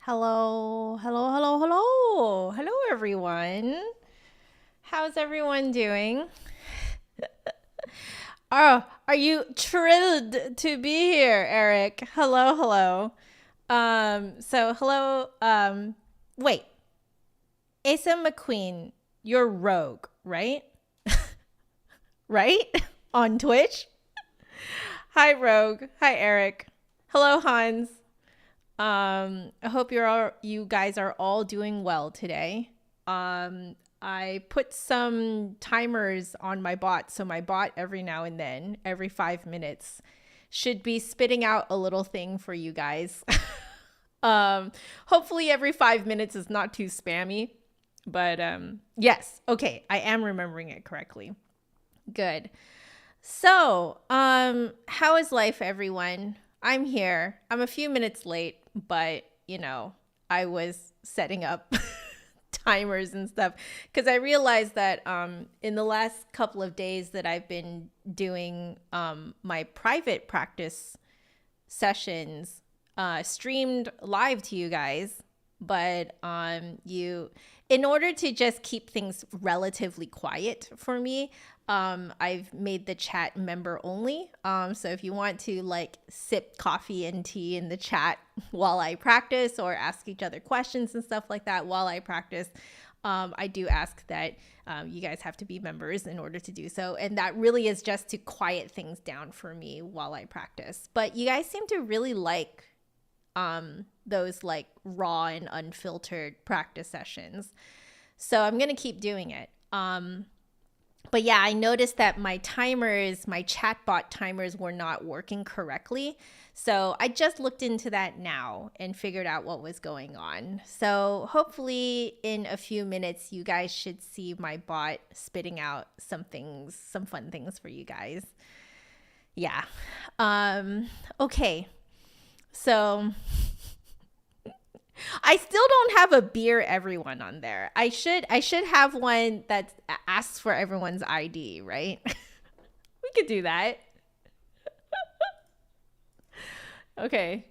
Hello, hello, hello, hello. Hello, everyone. How's everyone doing? Oh, are you thrilled to be here, Eric? Hello, hello. Hello. Wait, Asa McQueen, you're Rogue, right? Right? On Twitch? Hi, Rogue. Hi, Eric. Hello, Hans. I hope you guys are all doing well today. I put some timers on my bot, so my bot every now and then, every 5 minutes, should be spitting out a little thing for you guys. Hopefully every 5 minutes is not too spammy, but yes, okay, I am remembering it correctly. Good. So, how is life, everyone? I'm here. I'm a few minutes late, but I was setting up timers and stuff because I realized that in the last couple of days that I've been doing my private practice sessions streamed live to you guys, but in order to just keep things relatively quiet for me, I've made the chat member only. So if you want to sip coffee and tea in the chat while I practice or ask each other questions and stuff like that while I practice, I do ask that you guys have to be members in order to do so. And that really is just to quiet things down for me while I practice. But you guys seem to really like those raw and unfiltered practice sessions. So I'm going to keep doing it. But yeah, I noticed that my chatbot timers were not working correctly. So I just looked into that now and figured out what was going on. So hopefully in a few minutes, you guys should see my bot spitting out some fun things for you guys. Yeah. Okay. So I still don't have a beer everyone on there. I should have one that asks for everyone's ID, right? We could do that. Okay.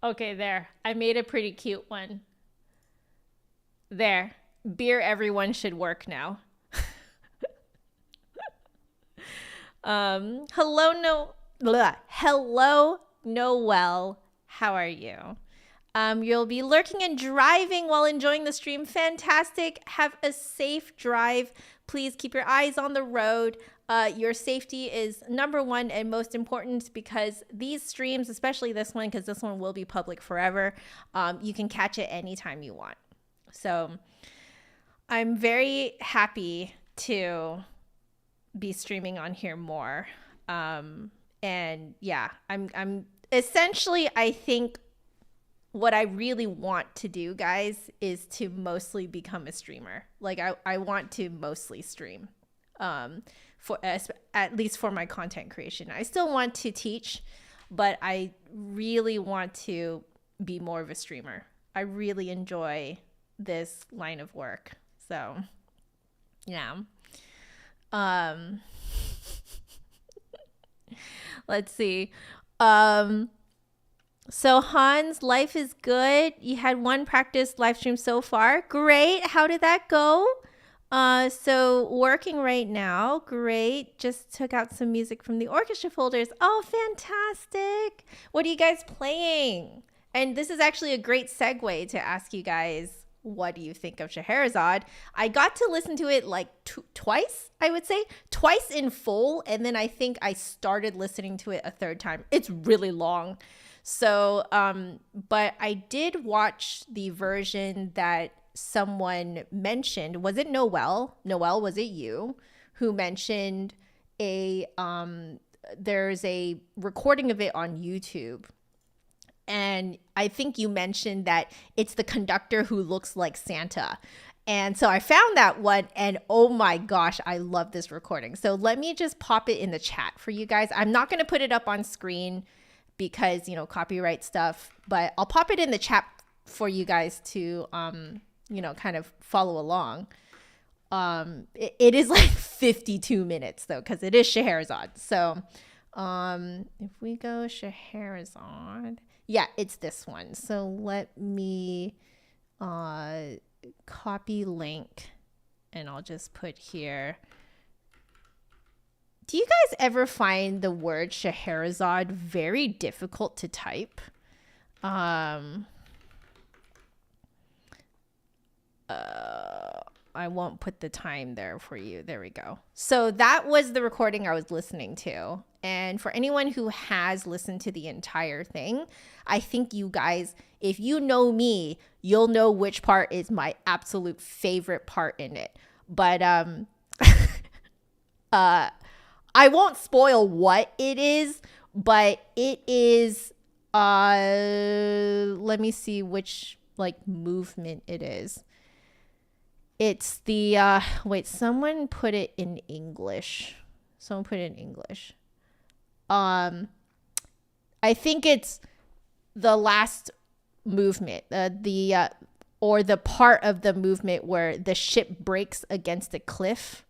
Okay, there. I made a pretty cute one. There. Beer everyone should work now. Hello Noel. How are you? You'll be lurking and driving while enjoying the stream. Fantastic. Have a safe drive. Please keep your eyes on the road. Your safety is number one and most important because these streams, especially this one, because this one will be public forever, you can catch it anytime you want. So I'm very happy to be streaming on here more. And yeah, I'm essentially, I think what I really want to do, guys, is to mostly become a streamer. I want to mostly stream, at least for my content creation. I still want to teach, but I really want to be more of a streamer. I really enjoy this line of work. So, yeah. Let's see. So Hans, life is good. You had one practice live stream so far. Great. How did that go? So working right now. Great. Just took out some music from the orchestra folders. Oh, fantastic. What are you guys playing? And this is actually a great segue to ask you guys, what do you think of Scheherazade? I got to listen to it like twice, I would say. Twice in full. And then I think I started listening to it a third time. It's really long. So, but I did watch the version that someone mentioned. Was it Noelle? Noelle, was it you who mentioned there's a recording of it on YouTube? And I think you mentioned that it's the conductor who looks like Santa. And so I found that one, and oh my gosh, I love this recording. So let me just pop it in the chat for you guys. I'm not going to put it up on screen because, copyright stuff, but I'll pop it in the chat for you guys to, kind of follow along. It is like 52 minutes though, because it is Scheherazade. So if we go Scheherazade, yeah, it's this one. So let me copy link, and I'll just put here. Do you guys ever find the word Scheherazade very difficult to type? I won't put the time there for you. There we go. So that was the recording I was listening to. And for anyone who has listened to the entire thing, I think you guys, if you know me, you'll know which part is my absolute favorite part in it. But I won't spoil what it is, but it is, let me see which movement it is. It's the, wait, someone put it in English. I think it's the last movement, or the part of the movement where the ship breaks against a cliff.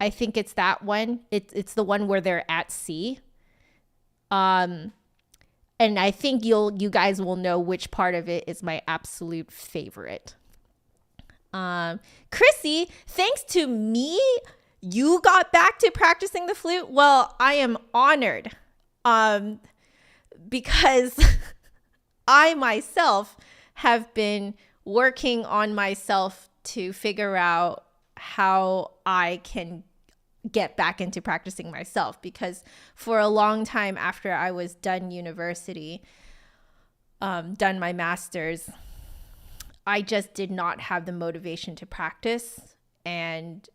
I think it's that one. It's the one where they're at sea. And I think you guys will know which part of it is my absolute favorite. Chrissy, thanks to me, you got back to practicing the flute. Well, I am honored, because I myself have been working on myself to figure out how I can get back into practicing myself, because for a long time after I was done university, done my master's, I just did not have the motivation to practice, and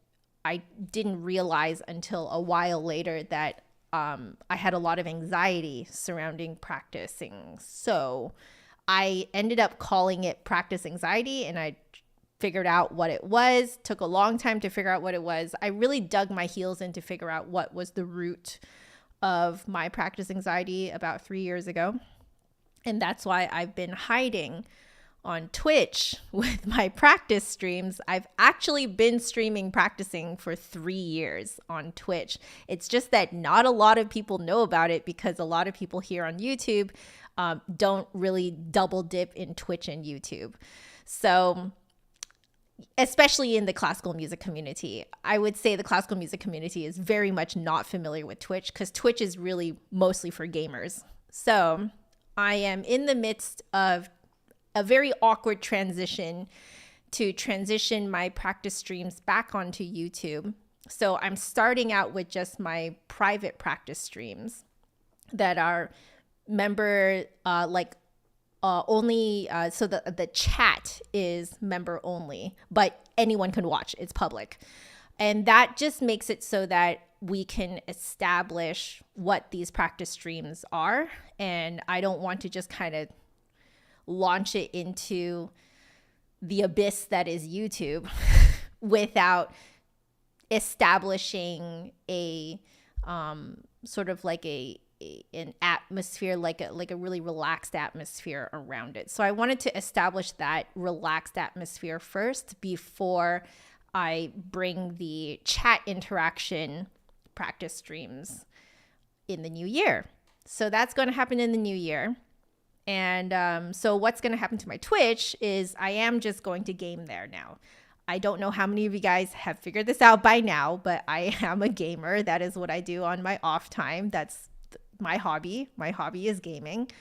I didn't realize until a while later that I had a lot of anxiety surrounding practicing. So I ended up calling it practice anxiety, and I figured out what it was. Took a long time to figure out what it was. I really dug my heels in to figure out what was the root of my practice anxiety about 3 years ago. And that's why I've been hiding on Twitch with my practice streams. I've actually been streaming practicing for 3 years on Twitch. It's just that not a lot of people know about it, because a lot of people here on YouTube don't really double dip in Twitch and YouTube. So especially in the classical music community, I would say the classical music community is very much not familiar with Twitch, because Twitch is really mostly for gamers. So I am in the midst of a very awkward transition to transition my practice streams back onto YouTube. So I'm starting out with just my private practice streams that are member only. So the chat is member only, but anyone can watch. It's public. And that just makes it so that we can establish what these practice streams are. And I don't want to just kind of launch it into the abyss that is YouTube without establishing a sort of like an atmosphere, like a really relaxed atmosphere around it. So I wanted to establish that relaxed atmosphere first before I bring the chat interaction practice streams in the new year. So that's going to happen in the new year. And so what's going to happen to my Twitch is I am just going to game there now. I don't know how many of you guys have figured this out by now, but I am a gamer. That is what I do on my off time. That's my hobby. My hobby is gaming.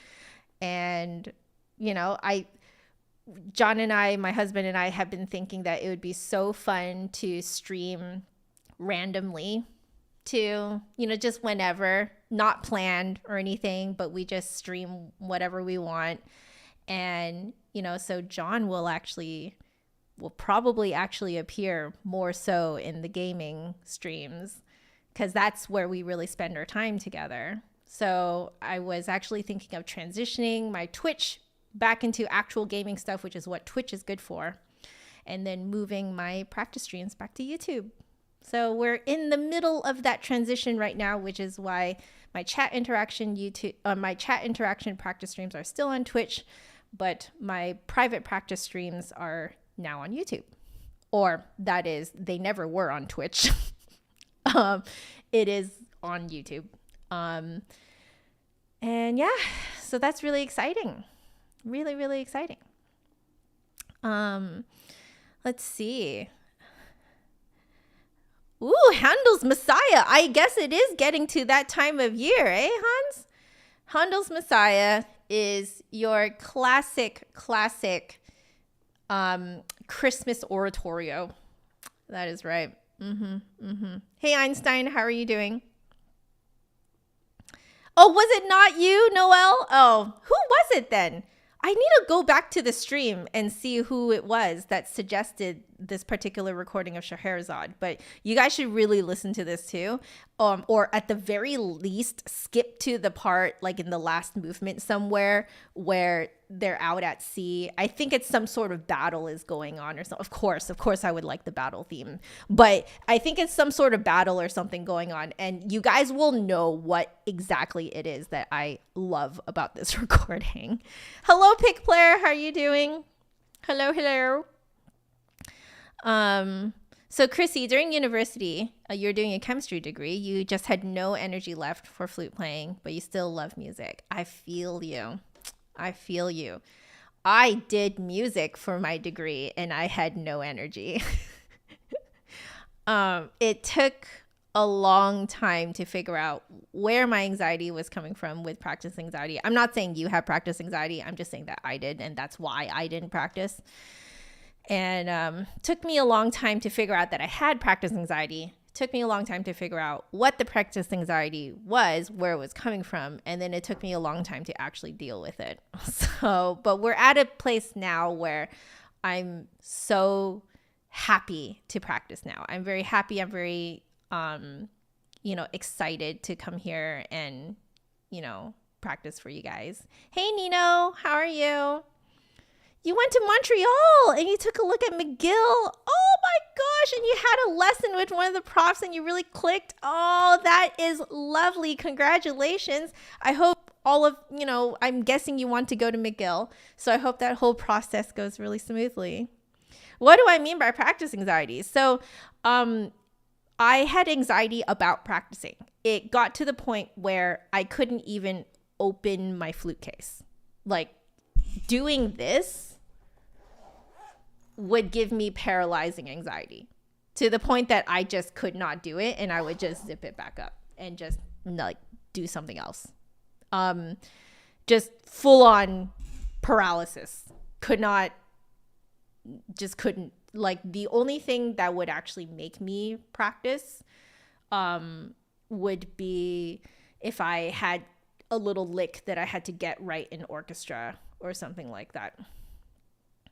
And, you know, John and I, my husband and I, have been thinking that it would be so fun to stream randomly to, you know, just whenever, not planned or anything, but we just stream whatever we want. And, you know, so John will probably actually appear more so in the gaming streams, because that's where we really spend our time together. So I was actually thinking of transitioning my Twitch back into actual gaming stuff, which is what Twitch is good for, and then moving my practice streams back to YouTube. So we're in the middle of that transition right now, which is why my chat interaction practice streams are still on Twitch, but my private practice streams are now on YouTube. Or that is, they never were on Twitch. It is on YouTube. And yeah, so that's really exciting. Really, really exciting. Let's see. Ooh, Handel's Messiah. I guess it is getting to that time of year, eh, Hans? Handel's Messiah is your classic Christmas oratorio. That is right. Hey, Einstein, how are you doing? Oh, was it not you, Noel? Oh, who was it then? I need to go back to the stream and see who it was that suggested this particular recording of Scheherazade. But you guys should really listen to this too. Or at the very least, skip to the part like in the last movement somewhere where they're out at sea. I think it's some sort of battle is going on or something. Of course, I would like the battle theme. But I think it's some sort of battle or something going on. And you guys will know what exactly it is that I love about this recording. Hello, Pick Player. How are you doing? Hello. So Chrissy, during university, you're doing a chemistry degree. You just had no energy left for flute playing, but you still love music. I feel you. I did music for my degree and I had no energy. It took a long time to figure out where my anxiety was coming from with practice anxiety. I'm not saying you have practice anxiety. I'm just saying that I did, and that's why I didn't practice. And took me a long time to figure out that I had practice anxiety. Took me a long time to figure out what the practice anxiety was, where it was coming from. And then it took me a long time to actually deal with it. But we're at a place now where I'm so happy to practice now. I'm very happy. I'm very, excited to come here and, practice for you guys. Hey, Nino, how are you? You went to Montreal and you took a look at McGill. Oh my gosh. And you had a lesson with one of the profs and you really clicked. Oh, that is lovely. Congratulations. I hope I'm guessing you want to go to McGill. So I hope that whole process goes really smoothly. What do I mean by practice anxiety? So I had anxiety about practicing. It got to the point where I couldn't even open my flute case. Like, doing this would give me paralyzing anxiety to the point that I just could not do it, and I would just zip it back up and just do something else. Just full on paralysis. Couldn't. Like, the only thing that would actually make me practice would be if I had a little lick that I had to get right in orchestra or something like that.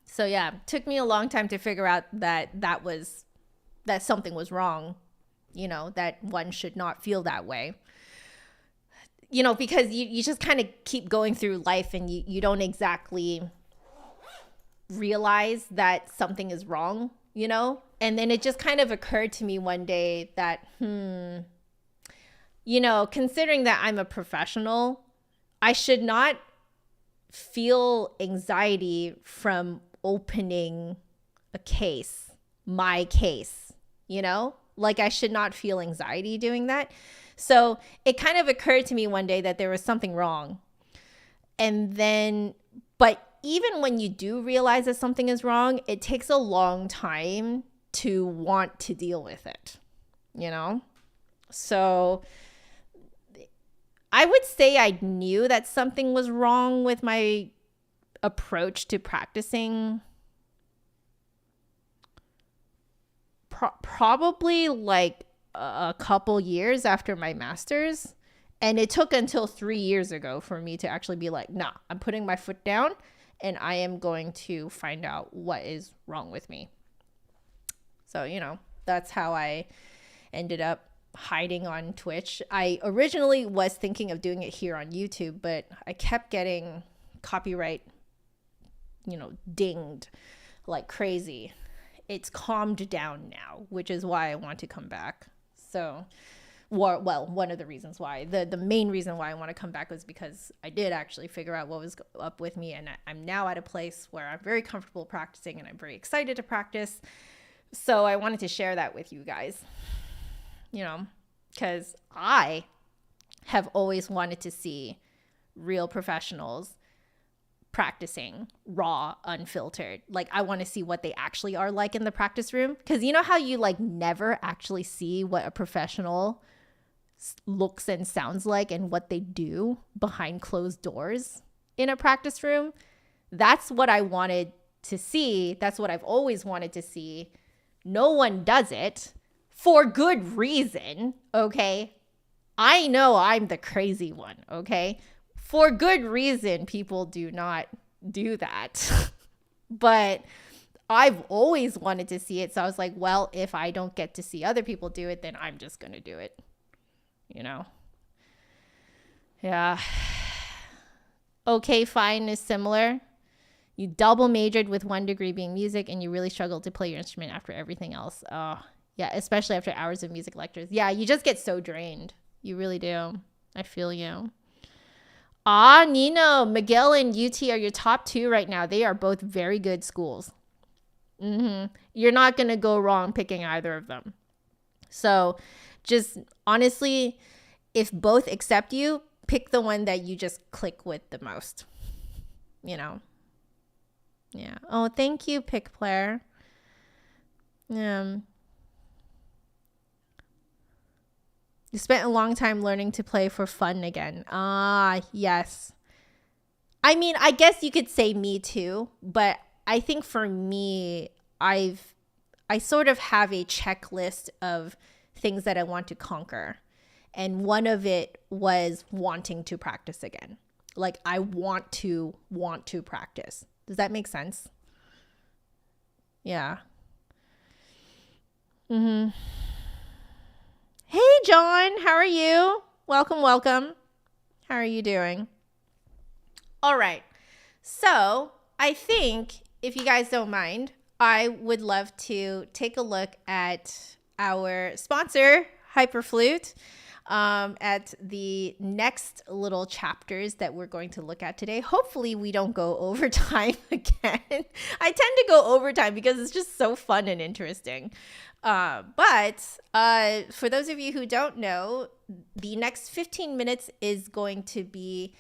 So yeah, it took me a long time to figure out that something was wrong, that one should not feel that way. Because you just kind of keep going through life and you don't exactly realize that something is wrong, And then it just kind of occurred to me one day that, considering that I'm a professional, I should not feel anxiety from opening my case, Like, I should not feel anxiety doing that. So it kind of occurred to me one day that there was something wrong. And then, but even when you do realize that something is wrong, it takes a long time to want to deal with it, you know? So I would say I knew that something was wrong with my approach to practicing probably like a couple years after my master's. And it took until 3 years ago for me to actually be like, nah, I'm putting my foot down and I am going to find out what is wrong with me. So, you know, that's how I ended up hiding on Twitch. I originally was thinking of doing it here on YouTube, but I kept getting copyright, you know, dinged like crazy. It's calmed down now, which is why I want to come back. So, well, one of the reasons why. The main reason why I want to come back was because I did actually figure out what was up with me, and I'm now at a place where I'm very comfortable practicing and I'm very excited to practice. So I wanted to share that with you guys, you know, because I have always wanted to see real professionals practicing raw, unfiltered. Like, I want to see what they actually are like in the practice room, because you know how you like never actually see what a professional looks and sounds like and what they do behind closed doors in a practice room. That's what I wanted to see. That's what I've always wanted to see. No one does it for good reason, okay? I know I'm the crazy one, okay? For good reason, people do not do that. But I've always wanted to see it. So I was like, well, if I don't get to see other people do it, then I'm just going to do it. You know? Yeah. Okay, fine is similar. You double majored with 1 degree being music and you really struggled to play your instrument after everything else. Oh, yeah, especially after hours of music lectures. Yeah, you just get so drained. You really do. I feel you. Nino, Miguel and UT are your top 2 right now. They are both very good schools. You're not going to go wrong picking either of them. So just honestly, if both accept you, pick the one that you just click with the most, you know? Yeah. Oh, thank you, Pick Player. You spent a long time learning to play for fun again. Yes. I mean, I guess you could say me too, but I think for me, I sort of have a checklist of things that I want to conquer. And one of it was wanting to practice again. Like, I want to practice. Does that make sense? Yeah. Hey, John, how are you? Welcome. How are you doing? All right. So I think, if you guys don't mind, I would love to take a look at our sponsor, Hyperflute, at the next little chapters that we're going to look at today. Hopefully we don't go overtime again. I tend to go overtime because it's just so fun and interesting. But for those of you who don't know, the next 15 minutes is going to be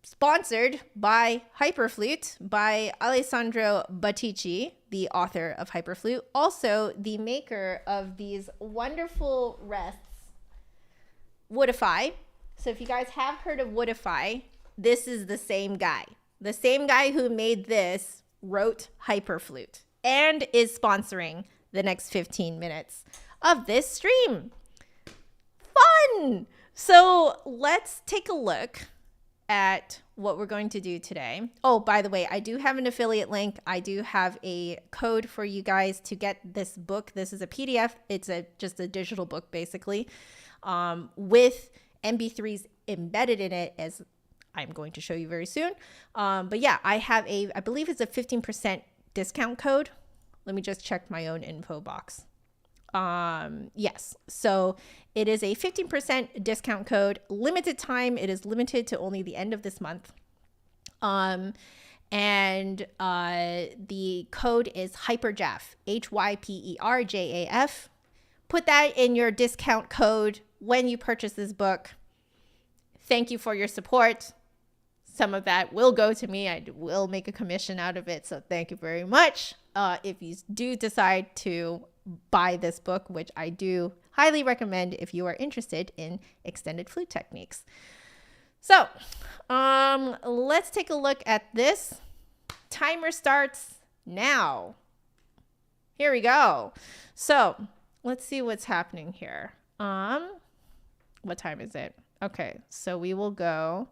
sponsored by Hyperflute, by Alessandro Battici, the author of Hyperflute, also the maker of these wonderful rests, Woodify. So if you guys have heard of Woodify, this is the same guy. The same guy who made this wrote Hyperflute and is sponsoring the next 15 minutes of this stream. Fun! So let's take a look at what we're going to do today. Oh, by the way, I do have an affiliate link. I do have a code for you guys to get this book. This is a PDF. It's just a digital book, basically, with MP3s embedded in it, as I'm going to show you very soon. But yeah, I believe it's a 15% discount code. Let me just check my own info box. Yes. So it is a 15% discount code, limited time. It is limited to only the end of this month. And the code is HYPERJAF, HYPERJAF. Put that in your discount code when you purchase this book, thank you for your support. Some of that will go to me. I will make a commission out of it. So thank you very much. If you do decide to buy this book, which I do highly recommend if you are interested in extended flute techniques. So let's take a look at this. Timer starts now. Here we go. So let's see what's happening here. What time is it? Okay, so we will go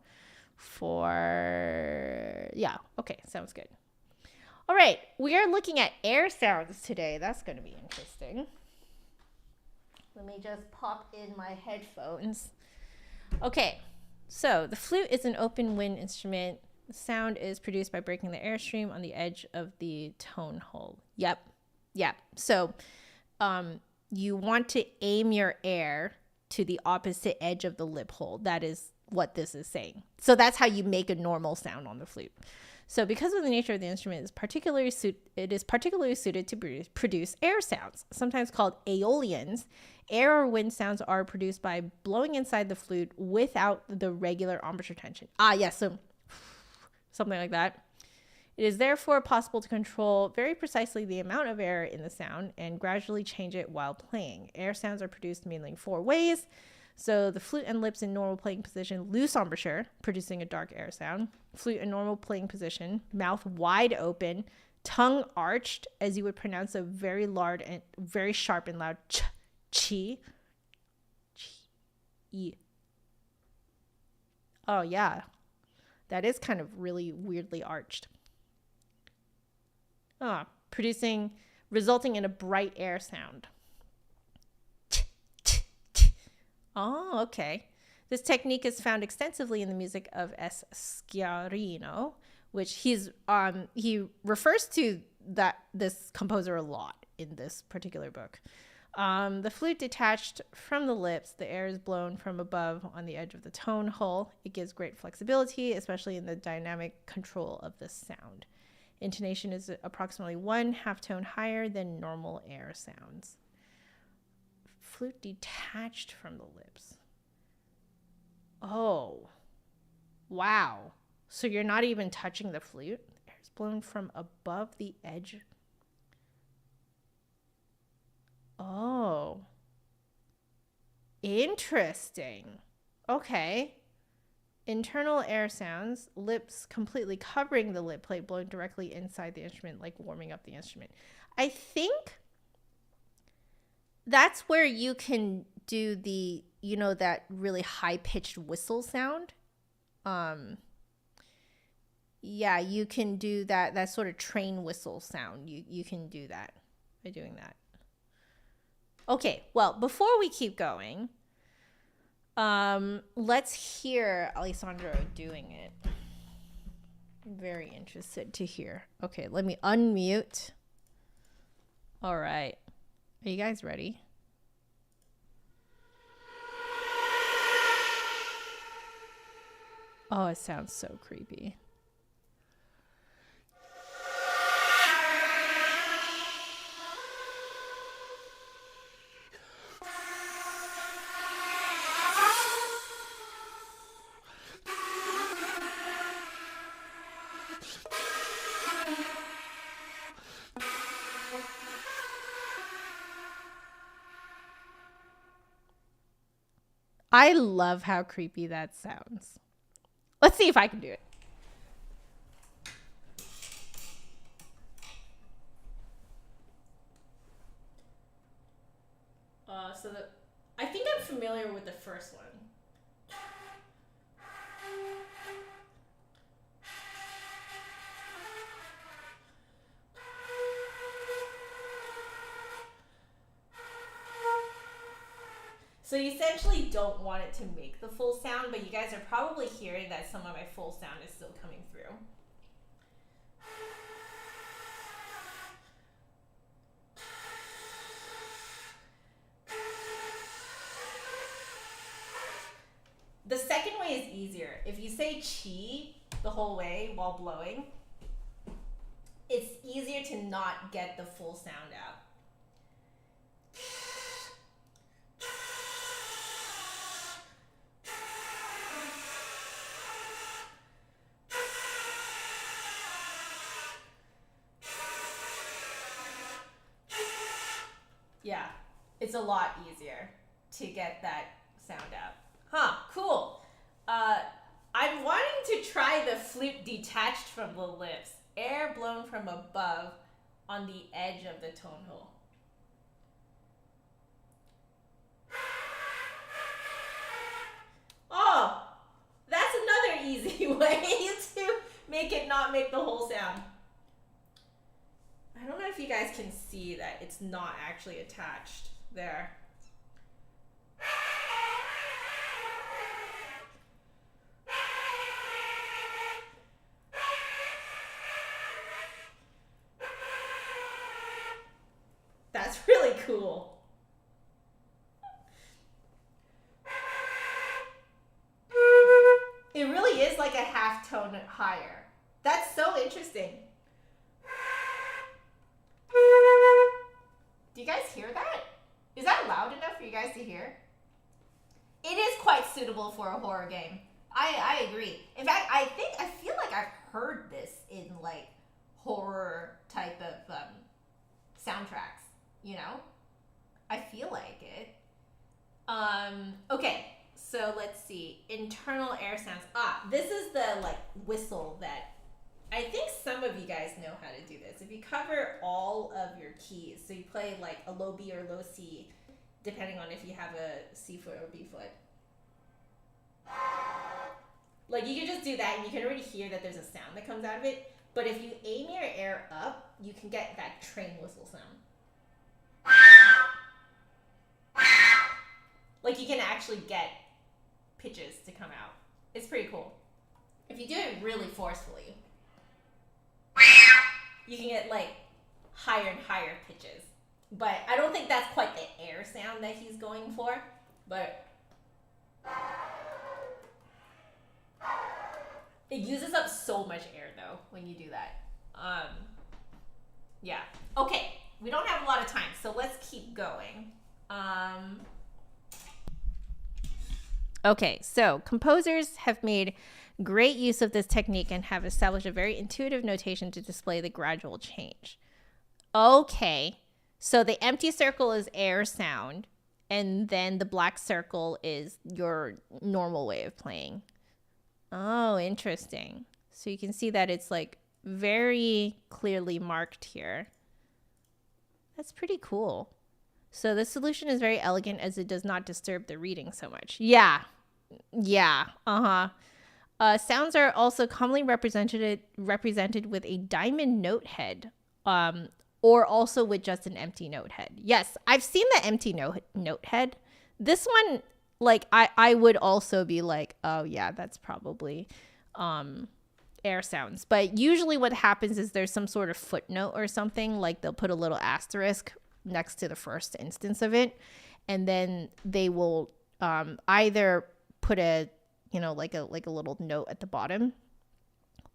for, yeah, okay, sounds good. All right, we are looking at air sounds today. That's going to be interesting. Let me just pop in my headphones. Okay, so the flute is an open wind instrument. The sound is produced by breaking the airstream on the edge of the tone hole. Yep. So you want to aim your air to the opposite edge of the lip hole. That is what this is saying. So that's how you make a normal sound on the flute. So because of the nature of the instrument, it is particularly suited to produce air sounds, sometimes called aeolians. Air or wind sounds are produced by blowing inside the flute without the regular embouchure tension. Yes, so something like that. It is therefore possible to control very precisely the amount of air in the sound and gradually change it while playing. Air sounds are produced mainly in 4 ways. So the flute and lips in normal playing position, loose embouchure, producing a dark air sound. Flute in normal playing position, mouth wide open, tongue arched, as you would pronounce a very large and very sharp and loud chi. Oh yeah, that is kind of really weirdly arched. Resulting in a bright air sound. Oh, okay. This technique is found extensively in the music of S. Sciarrino, which he refers to this composer a lot in this particular book. The flute detached from the lips, the air is blown from above on the edge of the tone hole. It gives great flexibility, especially in the dynamic control of the sound. Intonation is approximately 1 half tone higher than normal air sounds. Flute detached from the lips. Oh, wow. So you're not even touching the flute? Air is blown from above the edge. Oh, interesting. Okay. Internal air sounds, lips completely covering the lip plate, blowing directly inside the instrument, like warming up the instrument. I think that's where you can do the, that really high-pitched whistle sound. Yeah, you can do that sort of train whistle sound. You can do that by doing that. Okay, well, before we keep going, let's hear Alessandro doing it. I'm very interested to hear. Okay, let me unmute. All right. Are you guys ready? Oh, it sounds so creepy. I love how creepy that sounds. Let's see if I can do it. I think I'm familiar with the first one. So you essentially don't want it to make the full sound, but you guys are probably hearing that some of my full sound is still coming through. The second way is easier. If you say chi the whole way while blowing, it's easier to not get the full sound out. it's a lot easier to get that sound out. Huh, cool. I'm wanting to try the flute detached from the lips, air blown from above on the edge of the tone hole. Oh, that's another easy way to make it not make the whole sound. I don't know if you guys can see that it's not actually attached there. That's really cool. It really is like a half tone higher. That's so interesting. Do you guys hear that? Is that loud enough for you guys to hear? It is quite suitable for a horror game. I agree. In fact, I feel like I've heard this in like horror type of soundtracks, you know? I feel like it. Okay, so let's see. Internal air sounds. This is the like whistle that I think some of you guys know how to do this. If you cover all of your keys, so you play like a low B or low C, depending on if you have a C foot or B foot. Like you can just do that and you can already hear that there's a sound that comes out of it. But if you aim your air up, you can get that train whistle sound. Like you can actually get pitches to come out. It's pretty cool. If you do it really forcefully, you can get like higher and higher pitches. But I don't think that's quite the air sound that he's going for. But it uses up so much air though when you do that. Yeah. Okay, we don't have a lot of time, so let's keep going. Okay, so composers have made great use of this technique and have established a very intuitive notation to display the gradual change. Okay, so the empty circle is air sound, and then the black circle is your normal way of playing. Oh, interesting. So you can see that it's like very clearly marked here. That's pretty cool. So the solution is very elegant as it does not disturb the reading so much. Yeah. Sounds are also commonly represented with a diamond note head, or also with just an empty note head. Yes, I've seen the empty note head. This one, like I would also be like, oh yeah, that's probably air sounds. But usually what happens is there's some sort of footnote or something, like they'll put a little asterisk next to the first instance of it, and then they will either put a like a little note at the bottom,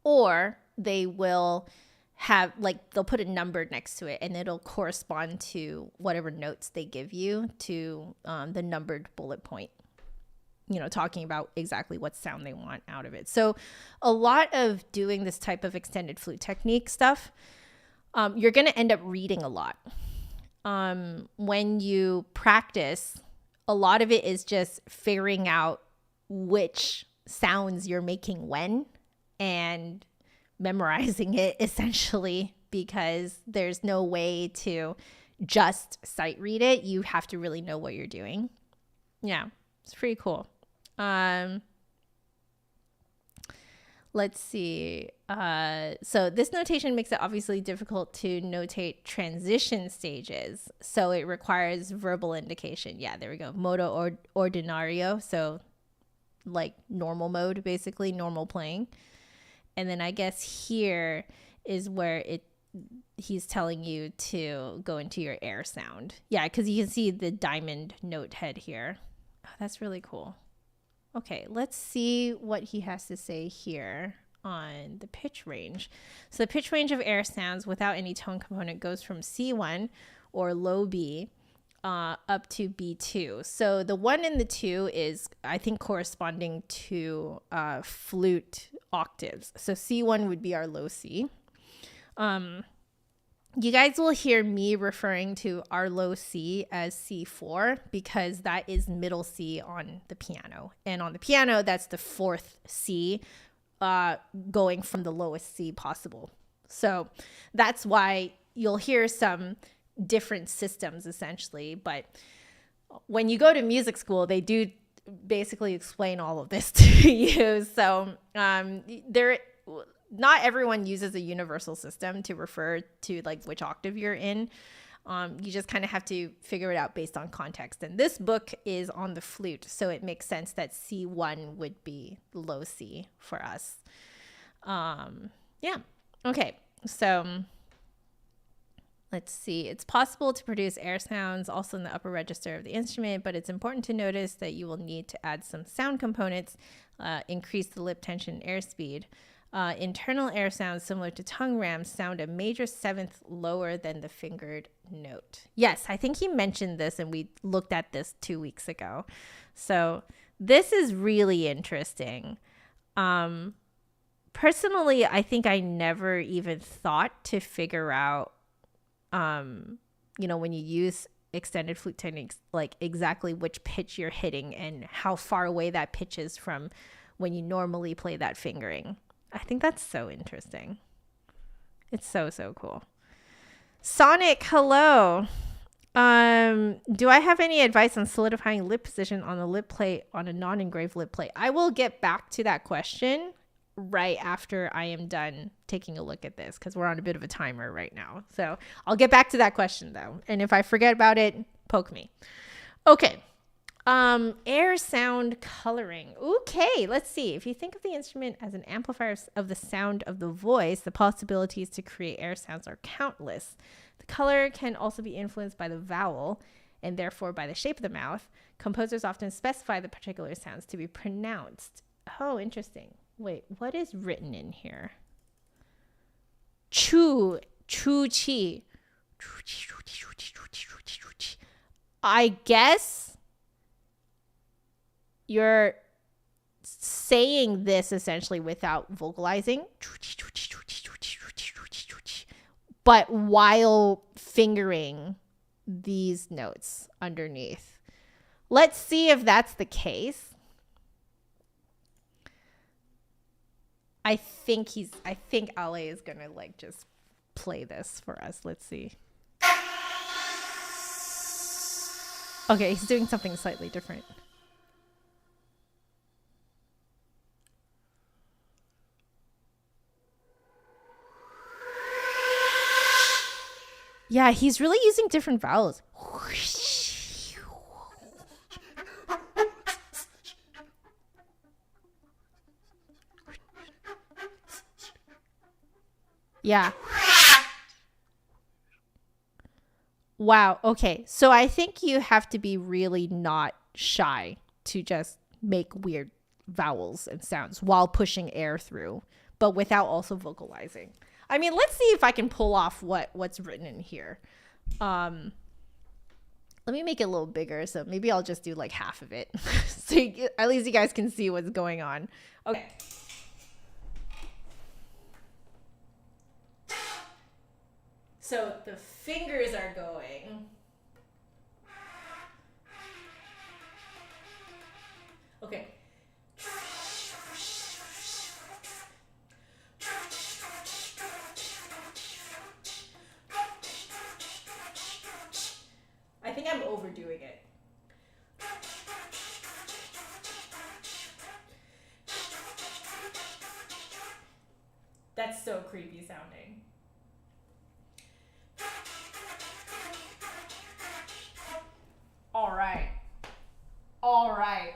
or they will have like they'll put a number next to it and it'll correspond to whatever notes they give you to the numbered bullet point, talking about exactly what sound they want out of it. So a lot of doing this type of extended flute technique stuff, you're going to end up reading a lot. When you practice, a lot of it is just figuring out which sounds you're making when and memorizing it essentially, because there's no way to just sight read it. You have to really know what you're doing. Yeah, it's pretty cool. Let's see. So this notation makes it obviously difficult to notate transition stages. So it requires verbal indication. Yeah, there we go. Modo ordinario. So like normal mode, basically normal playing. And then I guess here is where he's telling you to go into your air sound. Yeah, because you can see the diamond note head here. Oh, that's really cool. Okay, let's see what he has to say here on the pitch range. So the pitch range of air sounds without any tone component goes from C1 or low B up to B2. So the 1 and the 2 is, I think, corresponding to flute octaves. So C1 would be our low C. You guys will hear me referring to our low C as C4 because that is middle C on the piano. And on the piano, that's the fourth C, going from the lowest C possible. So that's why you'll hear some different systems essentially. But when you go to music school, they do basically explain all of this to you. So not everyone uses a universal system to refer to like which octave you're in. You just kind of have to figure it out based on context. And this book is on the flute, so it makes sense that C1 would be low C for us. Yeah. Okay. So let's see. It's possible to produce air sounds also in the upper register of the instrument, but it's important to notice that you will need to add some sound components, increase the lip tension and airspeed. Internal air sounds similar to tongue rams sound a major seventh lower than the fingered note. Yes, I think he mentioned this and we looked at this 2 weeks ago. So this is really interesting. Personally, I think I never even thought to figure out, when you use extended flute techniques, like exactly which pitch you're hitting and how far away that pitch is from when you normally play that fingering. I think that's so interesting. It's so, so cool. Sonic, hello. Do I have any advice on solidifying lip position on the lip plate on a non-engraved lip plate? I will get back to that question right after I am done taking a look at this because we're on a bit of a timer right now. So I'll get back to that question though. And if I forget about it, poke me. Okay. Air sound coloring. Okay, let's see. If you think of the instrument as an amplifier of the sound of the voice, the possibilities to create air sounds are countless. The color can also be influenced by the vowel and therefore by the shape of the mouth. Composers often specify the particular sounds to be pronounced. Oh, interesting. Wait, what is written in here? Chu, chi. I guess you're saying this essentially without vocalizing, but while fingering these notes underneath. Let's see if that's the case. I think Ale is gonna like just play this for us. Let's see. Okay, he's doing something slightly different. Yeah, he's really using different vowels. Yeah. Wow. Okay. So I think you have to be really not shy to just make weird vowels and sounds while pushing air through, but without also vocalizing. I mean, let's see if I can pull off what's written in here. Let me make it a little bigger. So maybe I'll just do like half of it. So at least you guys can see what's going on. Okay. So the fingers are going. Okay. I think I'm overdoing it. That's so creepy sounding. All right. All right.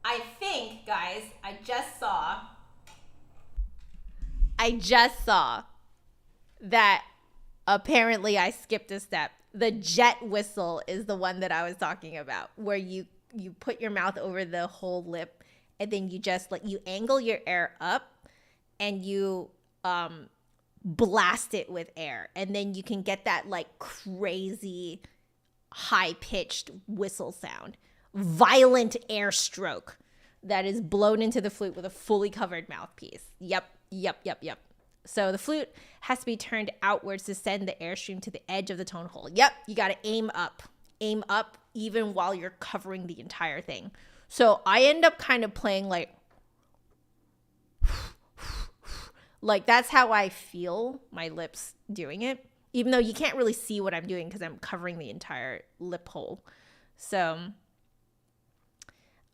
I think, guys, I just saw that apparently I skipped a step. The jet whistle is the one that I was talking about, where you put your mouth over the whole lip and then you just like you angle your air up and you blast it with air, and then you can get that like crazy high-pitched whistle sound. Violent air stroke that is blown into the flute with a fully covered mouthpiece. Yep. So the flute has to be turned outwards to send the airstream to the edge of the tone hole. Yep, you got to aim up even while you're covering the entire thing. So I end up kind of playing like that's how I feel my lips doing it, even though you can't really see what I'm doing because I'm covering the entire lip hole. So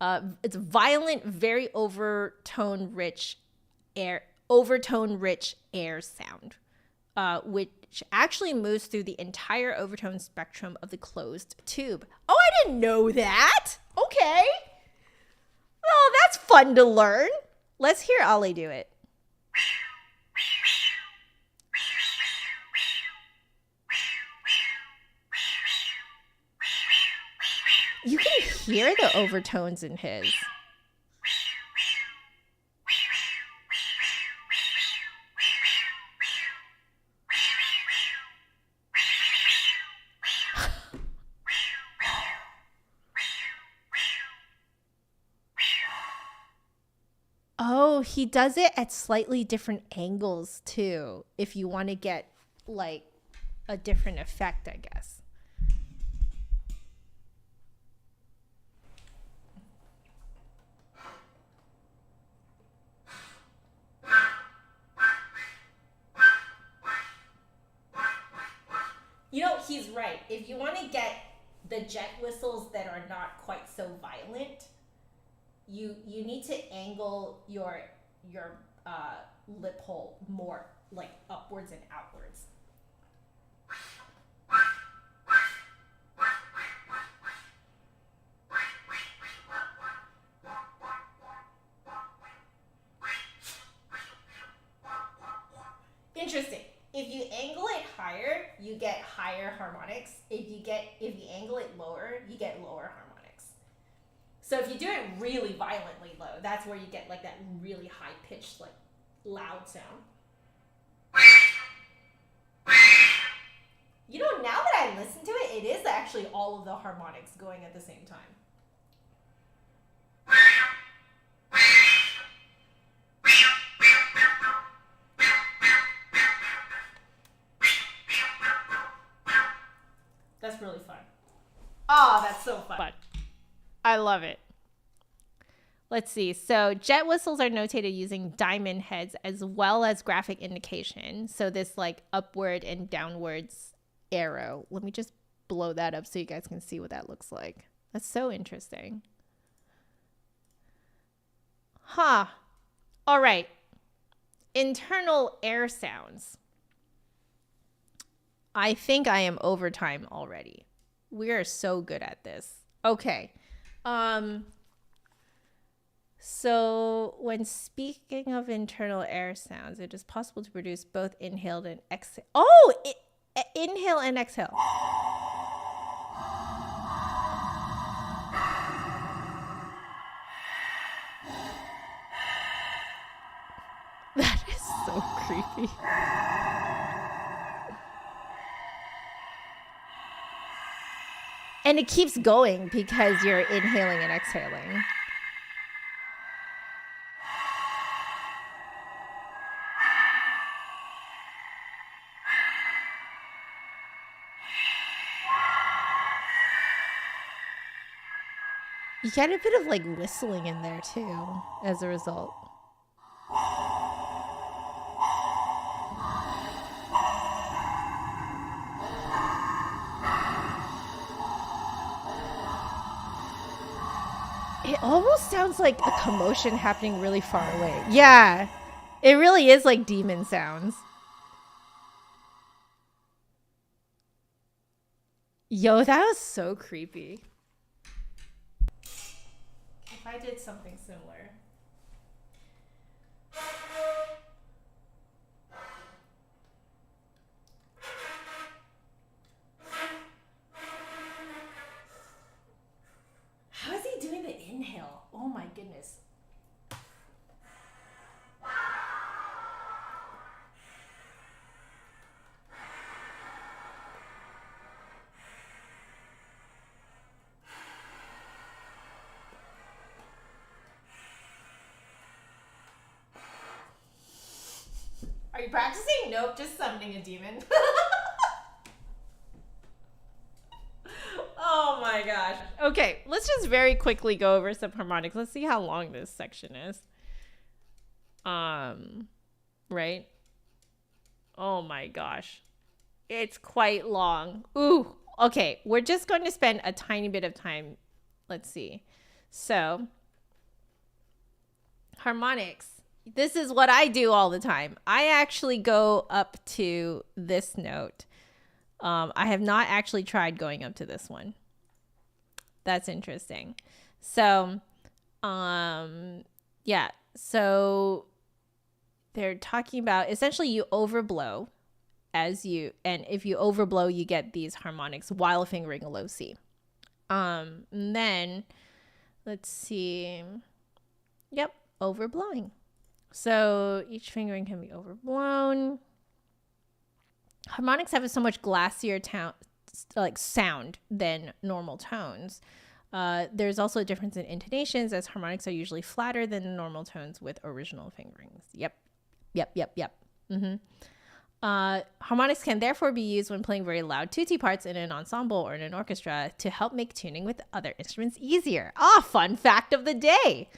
it's violent, very overtone rich air sound, which actually moves through the entire overtone spectrum of the closed tube. Oh, I didn't know that. Okay. Oh, that's fun to learn. Let's hear Ollie do it. You can hear the overtones in his. Oh, he does it at slightly different angles too, if you want to get like a different effect, I guess. You know, he's right. If you want to get the jet whistles that are not quite so violent, you need to angle your lip hole more like upwards and outwards. Interesting. If you angle it higher, you get higher harmonics. If you angle it lower, you get lower harmonics. So if you do it really violently low, that's where you get like that really high pitched, like loud sound. You know, now that I listen to it, it is actually all of the harmonics going at the same time. That's really fun. Oh, that's so fun. I love it. Let's see. So jet whistles are notated using diamond heads as well as graphic indication. So this like upward and downwards arrow. Let me just blow that up so you guys can see what that looks like. That's so interesting. Huh. All right. Internal air sounds. I think I am over time already. We are so good at this. Okay. So when speaking of internal air sounds, it is possible to produce both inhaled and exhale. Oh, inhale and exhale. That is so creepy. And it keeps going because you're inhaling and exhaling. You get a bit of like whistling in there too as a result. It almost sounds like a commotion happening really far away. Yeah, it really is like demon sounds. Yo, that was so creepy. If I did something similar. How is he doing the inhale? Oh my goodness. Are you practicing? Nope, just summoning a demon. Oh my gosh. Okay, let's just very quickly go over some harmonics. Let's see how long this section is. Right? Oh my gosh. It's quite long. Ooh, okay. We're just going to spend a tiny bit of time. Let's see. So, harmonics. This is what I do all the time. I actually go up to this note. I have not actually tried going up to this one. That's interesting. So, yeah. So they're talking about essentially you overblow and if you overblow, you get these harmonics while fingering a low C. And then let's see. Yep, overblowing. So each fingering can be overblown. Harmonics have a so much glassier sound than normal tones. There's also a difference in intonations, as harmonics are usually flatter than normal tones with original fingerings. Yep. Harmonics can therefore be used when playing very loud tutti parts in an ensemble or in an orchestra to help make tuning with other instruments easier. Fun fact of the day.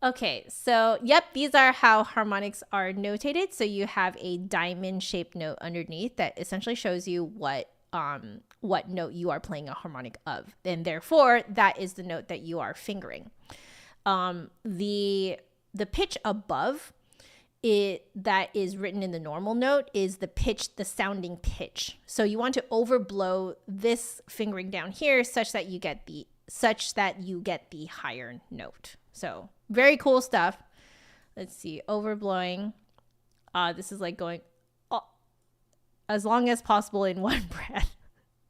Okay, so yep, these are how harmonics are notated. So you have a diamond-shaped note underneath that essentially shows you what note you are playing a harmonic of, and therefore that is the note that you are fingering. The pitch above it that is written in the normal note is the sounding pitch. So you want to overblow this fingering down here such that you get the higher note. So very cool stuff. Let's see, overblowing. This is like going as long as possible in one breath.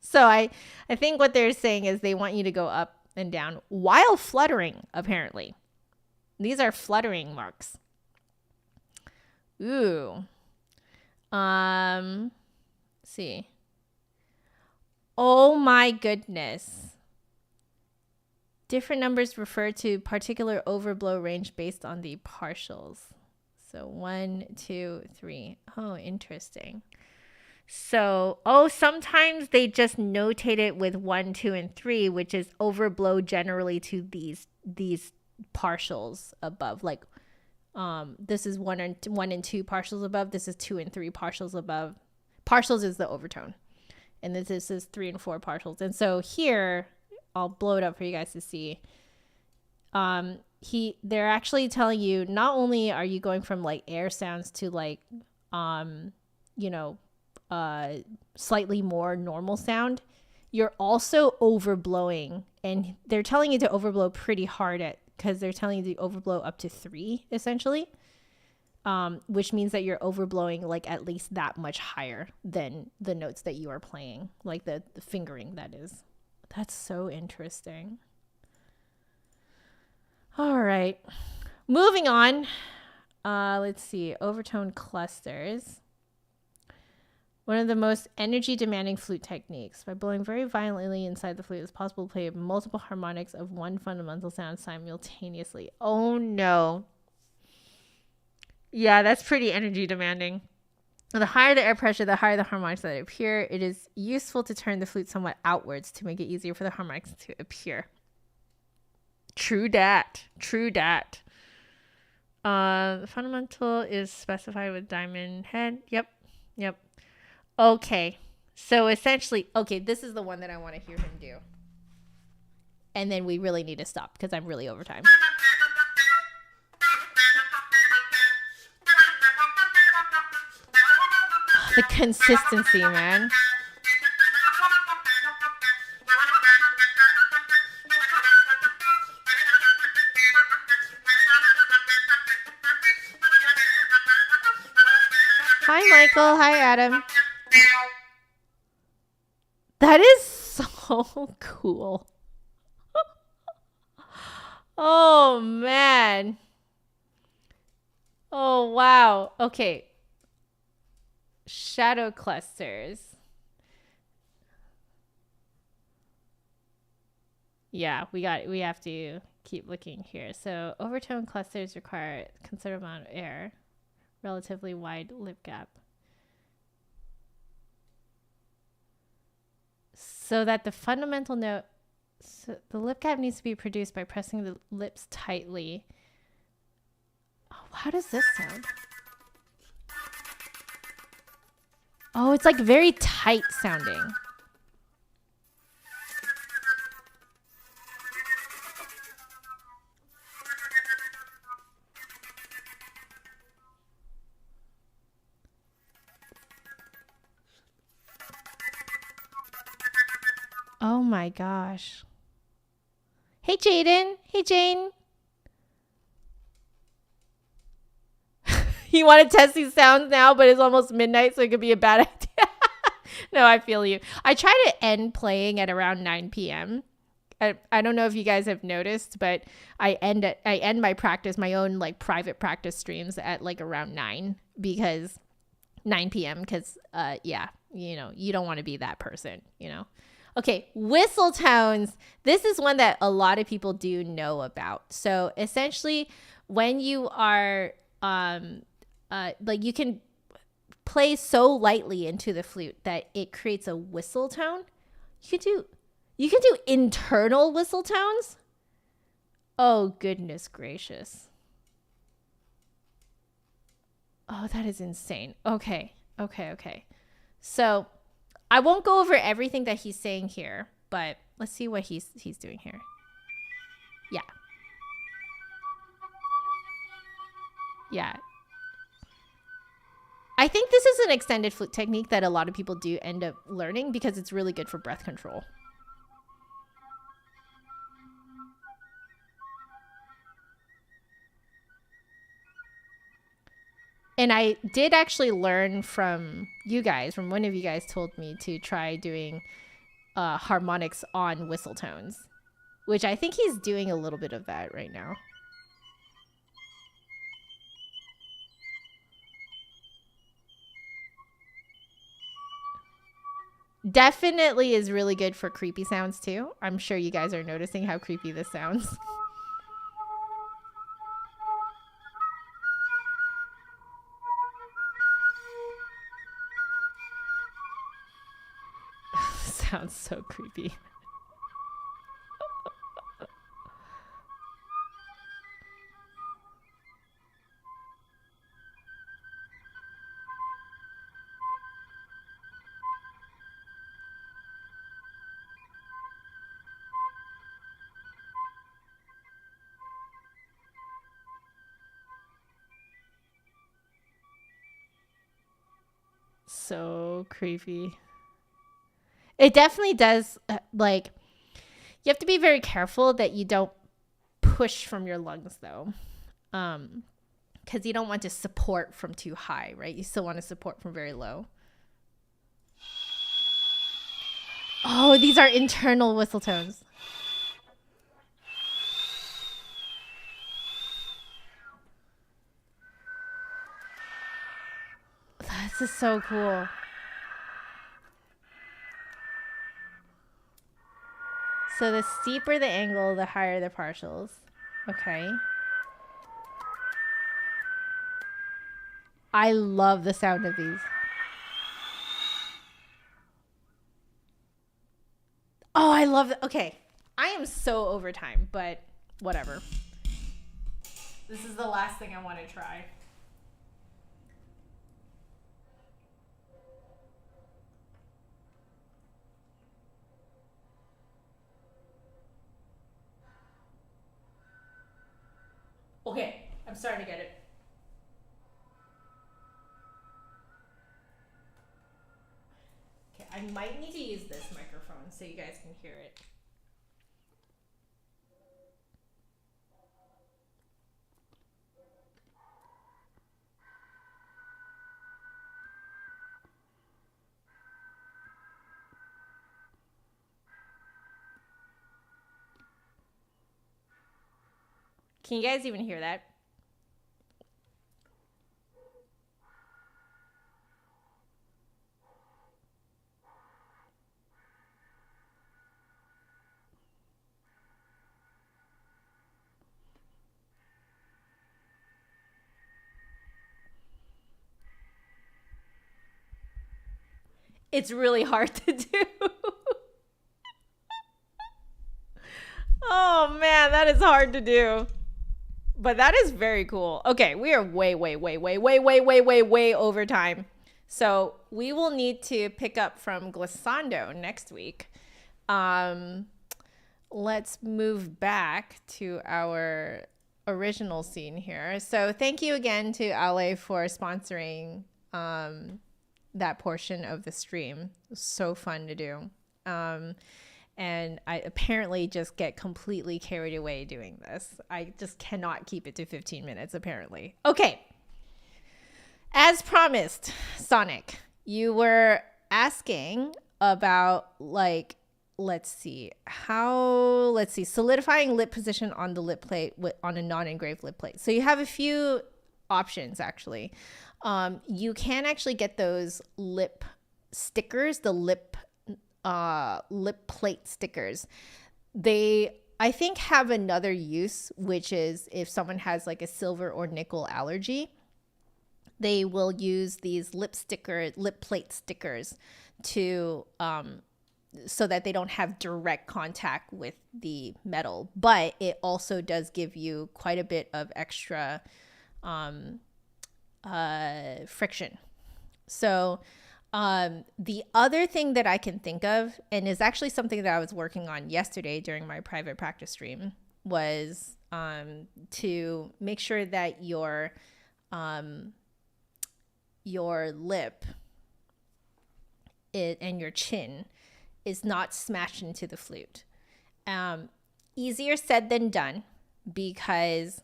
So I think what they're saying is they want you to go up and down while fluttering, apparently. These are fluttering marks. Ooh. Let's see. Oh my goodness. Different numbers refer to particular overblow range based on the partials. So 1, 2, 3. Oh, interesting. So, sometimes they just notate it with 1, 2, and 3, which is overblow generally to these partials above. Like, this is 1 and 2 partials above. This is 2 and 3 partials above. Partials is the overtone, and this is 3 and 4 partials. And so here, I'll blow it up for you guys to see. They're actually telling you not only are you going from like air sounds to like, slightly more normal sound, you're also overblowing, and they're telling you to overblow pretty hard because they're telling you to overblow up to 3 essentially, which means that you're overblowing like at least that much higher than the notes that you are playing, like the fingering, that is. That's so interesting. All right, moving on. Let's see, overtone clusters. One of the most energy demanding flute techniques. By blowing very violently inside the flute, it's possible to play multiple harmonics of one fundamental sound simultaneously. Oh no. Yeah, that's pretty energy demanding. The higher the air pressure, the higher the harmonics that appear. It is useful to turn the flute somewhat outwards to make it easier for the harmonics to appear. True dat. The fundamental is specified with diamond head. Yep. Okay, so essentially, this is the one that I want to hear him do. And then we really need to stop because I'm really over time. The consistency, man. Hi, Michael. Hi, Adam. That is so cool. Oh, man. Oh, wow. Okay. Shadow clusters. Yeah, we have to keep looking here. So overtone clusters require a considerable amount of air relatively wide lip gap. So that the fundamental note, so the lip gap needs to be produced by pressing the lips tightly. Oh, how does this sound? Oh, it's like very tight sounding. Oh my gosh. Hey, Jaden. Hey, Jane. You want to test these sounds now, but it's almost midnight, so it could be a bad idea. No, I feel you. I try to end playing at around 9 p.m. I don't know if you guys have noticed, but I end my practice, my own like private practice streams at like around 9 because 9 p.m. because yeah, you know, you don't want to be that person, you know. Okay, whistle tones. This is one that a lot of people do know about. So essentially, when you are like you can play so lightly into the flute that it creates a whistle tone. You can do internal whistle tones. Oh, goodness gracious. Oh, that is insane. Okay. So I won't go over everything that he's saying here, but let's see what he's doing here. Yeah. Yeah. I think this is an extended flute technique that a lot of people do end up learning because it's really good for breath control. And I did actually learn from you guys, from one of you guys told me to try doing harmonics on whistle tones, which I think he's doing a little bit of that right now. Definitely is really good for creepy sounds too. I'm sure you guys are noticing how creepy this sounds. Sounds so creepy. So creepy. It definitely does, like, you have to be very careful that you don't push from your lungs though. Because you don't want to support from too high, right? You still want to support from very low. Oh, these are internal whistle tones. This is so cool. So the steeper the angle, the higher the partials. Okay. I love the sound of these. Oh, I love it. Okay. I am so over time, but whatever. This is the last thing I want to try. Okay, I'm starting to get it. Okay, I might need to use this microphone so you guys can hear it. Can you guys even hear that? It's really hard to do. Oh man, that is hard to do. But that is very cool. Okay, we are way over time. So we will need to pick up from glissando next week. Let's move back to our original scene here. So thank you again to Ale for sponsoring that portion of the stream. It was so fun to do. And I apparently just get completely carried away doing this. I just cannot keep it to 15 minutes, apparently. Okay. As promised, Sonic, you were asking about, like, solidifying lip position on the lip plate on a non-engraved lip plate. So you have a few options, actually. You can actually get those lip stickers, the lip plate stickers. They, I think, have another use, which is if someone has like a silver or nickel allergy, they will use these lip plate stickers to so that they don't have direct contact with the metal. But it also does give you quite a bit of extra friction. So the other thing that I can think of, and is actually something that I was working on yesterday during my private practice stream, was to make sure that your lip and your chin is not smashed into the flute. Easier said than done, because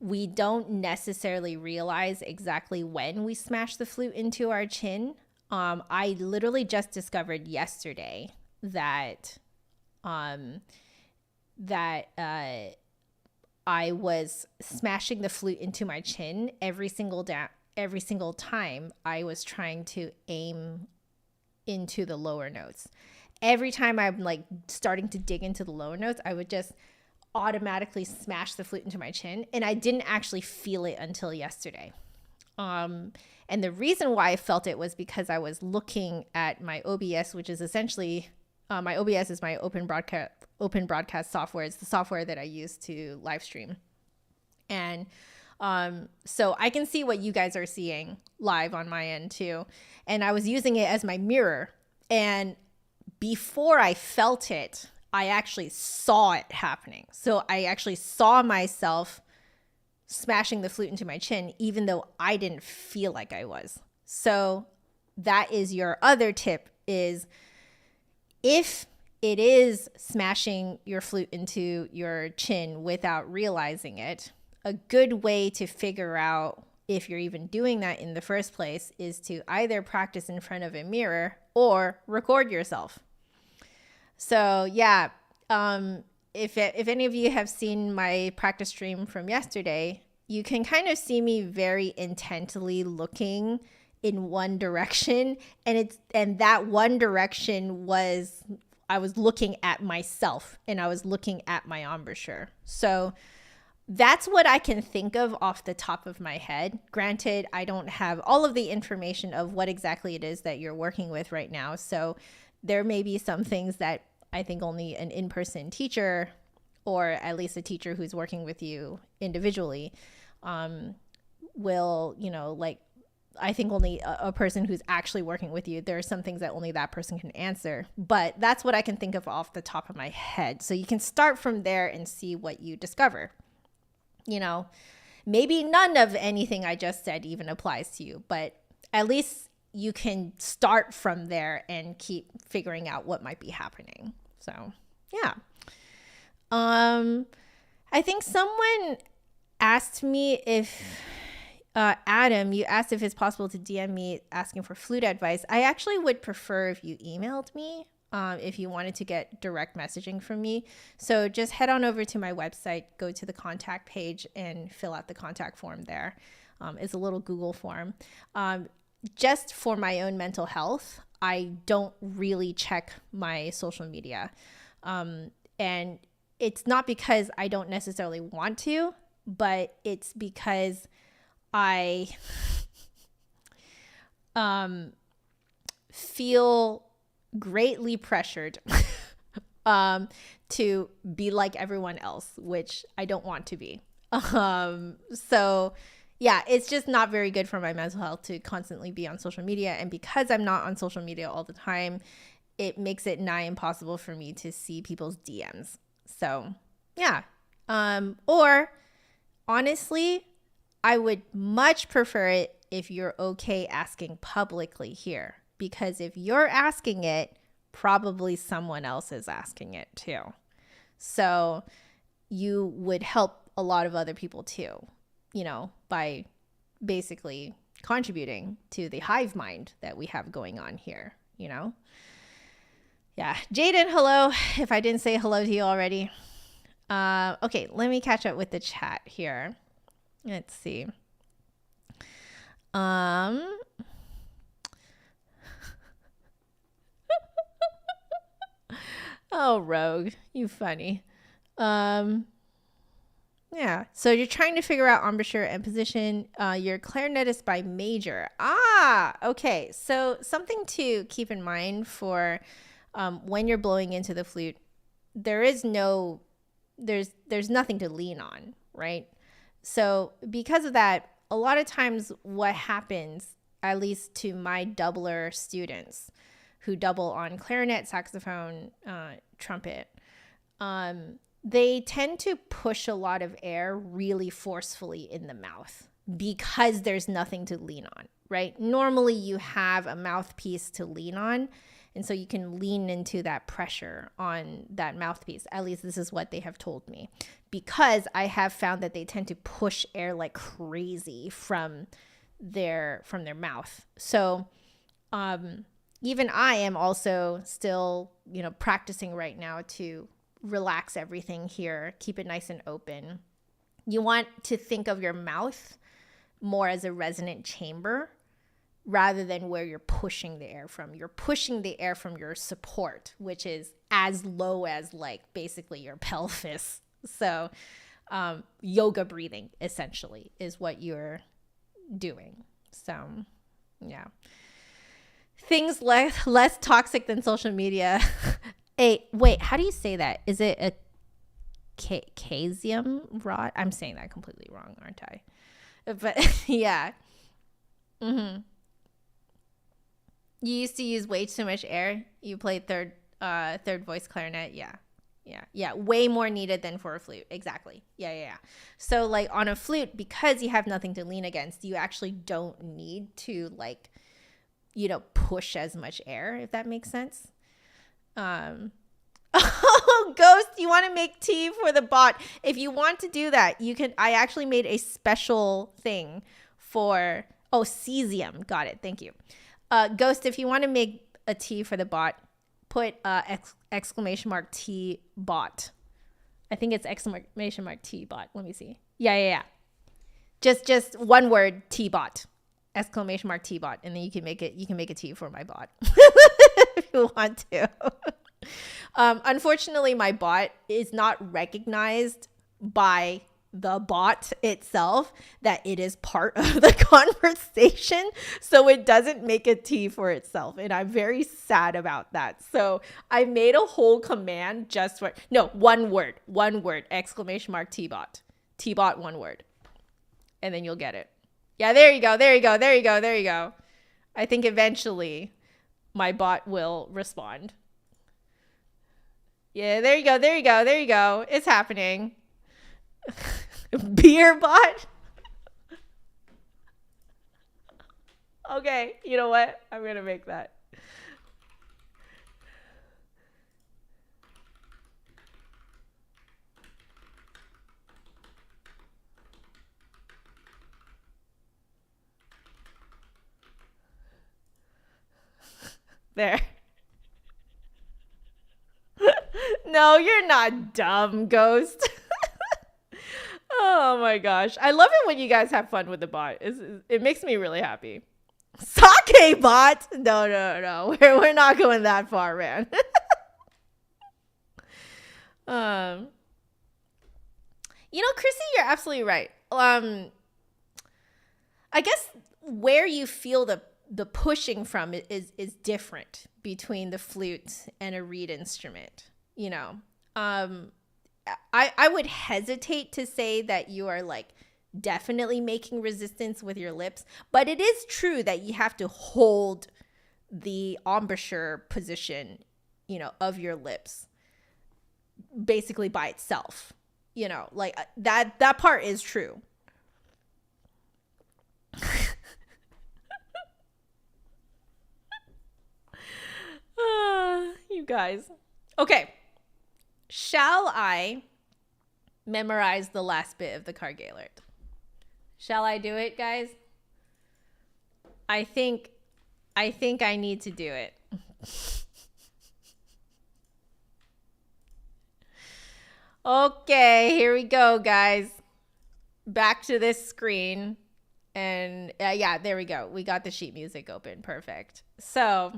we don't necessarily realize exactly when we smash the flute into our chin. I literally just discovered yesterday that I was smashing the flute into my chin every single time I was trying to aim into the lower notes. Every time I'm like starting to dig into the lower notes, I would just automatically smash the flute into my chin, and I didn't actually feel it until yesterday. And the reason why I felt it was because I was looking at my OBS, which is essentially my OBS is my open broadcast software. It's the software that I use to live stream. And so I can see what you guys are seeing live on my end too. And I was using it as my mirror. And before I felt it, I actually saw it happening. So I actually saw myself smashing the flute into my chin, even though I didn't feel like I was. So that is your other tip, is if it is smashing your flute into your chin without realizing it, a good way to figure out if you're even doing that in the first place is to either practice in front of a mirror or record yourself. So yeah, if any of you have seen my practice stream from yesterday, you can kind of see me very intently looking in one direction, and that one direction was, I was looking at myself and I was looking at my embouchure. So that's what I can think of off the top of my head. Granted, I don't have all of the information of what exactly it is that you're working with right now. So there may be some things that I think only an in-person teacher, or at least a teacher who's working with you individually, will, like, I think only a person who's actually working with you, there are some things that only that person can answer. But that's what I can think of off the top of my head. So you can start from there and see what you discover. Maybe none of anything I just said even applies to you, but at least you can start from there and keep figuring out what might be happening. So, yeah. I think someone asked me if, Adam, you asked if it's possible to DM me asking for flute advice. I actually would prefer if you emailed me, if you wanted to get direct messaging from me. So just head on over to my website, go to the contact page and fill out the contact form there. It's a little Google form. Just for my own mental health, I don't really check my social media. And it's not because I don't necessarily want to, but it's because I feel greatly pressured to be like everyone else, which I don't want to be. So yeah, it's just not very good for my mental health to constantly be on social media. And because I'm not on social media all the time, it makes it nigh impossible for me to see people's DMs. So yeah. Or honestly, I would much prefer it if you're okay asking publicly here, because if you're asking it, probably someone else is asking it too. So you would help a lot of other people too, by basically contributing to the hive mind that we have going on here, Yeah. Jaden, hello. If I didn't say hello to you already. Okay, let me catch up with the chat here. Let's see. Oh, Rogue, you funny. Yeah, so you're trying to figure out embouchure and position. You're clarinetist by major. Okay. So something to keep in mind for when you're blowing into the flute, there's nothing to lean on, right? So because of that, a lot of times what happens, at least to my doubler students who double on clarinet, saxophone, trumpet, they tend to push a lot of air really forcefully in the mouth because there's nothing to lean on, right? Normally you have a mouthpiece to lean on, and so you can lean into that pressure on that mouthpiece. At least this is what they have told me, because I have found that they tend to push air like crazy from their mouth. So even I am also still, practicing right now to relax everything here, keep it nice and open. You want to think of your mouth more as a resonant chamber rather than where you're pushing the air from. You're pushing the air from your support, which is as low as like basically your pelvis. So yoga breathing essentially is what you're doing. So yeah. Things less toxic than social media. Hey, wait, how do you say that? Is it a casium rod? I'm saying that completely wrong, aren't I? But yeah. You used to use way too much air. You played third voice clarinet. Yeah. Way more needed than for a flute. Exactly. Yeah. So like on a flute, because you have nothing to lean against, you actually don't need to push as much air, if that makes sense. Oh, Ghost, you want to make tea for the bot? If you want to do that, you can. I actually made a special thing for cesium. Got it. Thank you. Ghost, if you want to make a tea for the bot, put exclamation mark T bot. I think it's exclamation mark T bot. Let me see. Yeah. Just one word, T bot. Exclamation mark T bot, and then you can make a tea for my bot if you want to. Unfortunately, my bot is not recognized by the bot itself that it is part of the conversation, so it doesn't make a tea for itself, and I'm very sad about that. So I made a whole command just for one word, exclamation mark T bot, one word, and then you'll get it. Yeah, there you go. I think eventually my bot will respond. Yeah, there you go. It's happening. Beer bot? Okay, you know what? I'm going to make that. There. No, you're not dumb, Ghost. Oh my gosh. I love it when you guys have fun with the bot. It makes me really happy. Sake bot? No. We're not going that far, man. Chrissy, you're absolutely right. I guess where you feel the pushing from it is different between the flute and a reed instrument, you know. I would hesitate to say that you are like definitely making resistance with your lips, but it is true that you have to hold the embouchure position, you know, of your lips basically by itself, you know, like that part is true. You guys. Okay. Shall I memorize the last bit of the Karg-Elert? Shall I do it, guys? I think I need to do it. Okay, here we go, guys. Back to this screen. And yeah, there we go. We got the sheet music open. Perfect. So,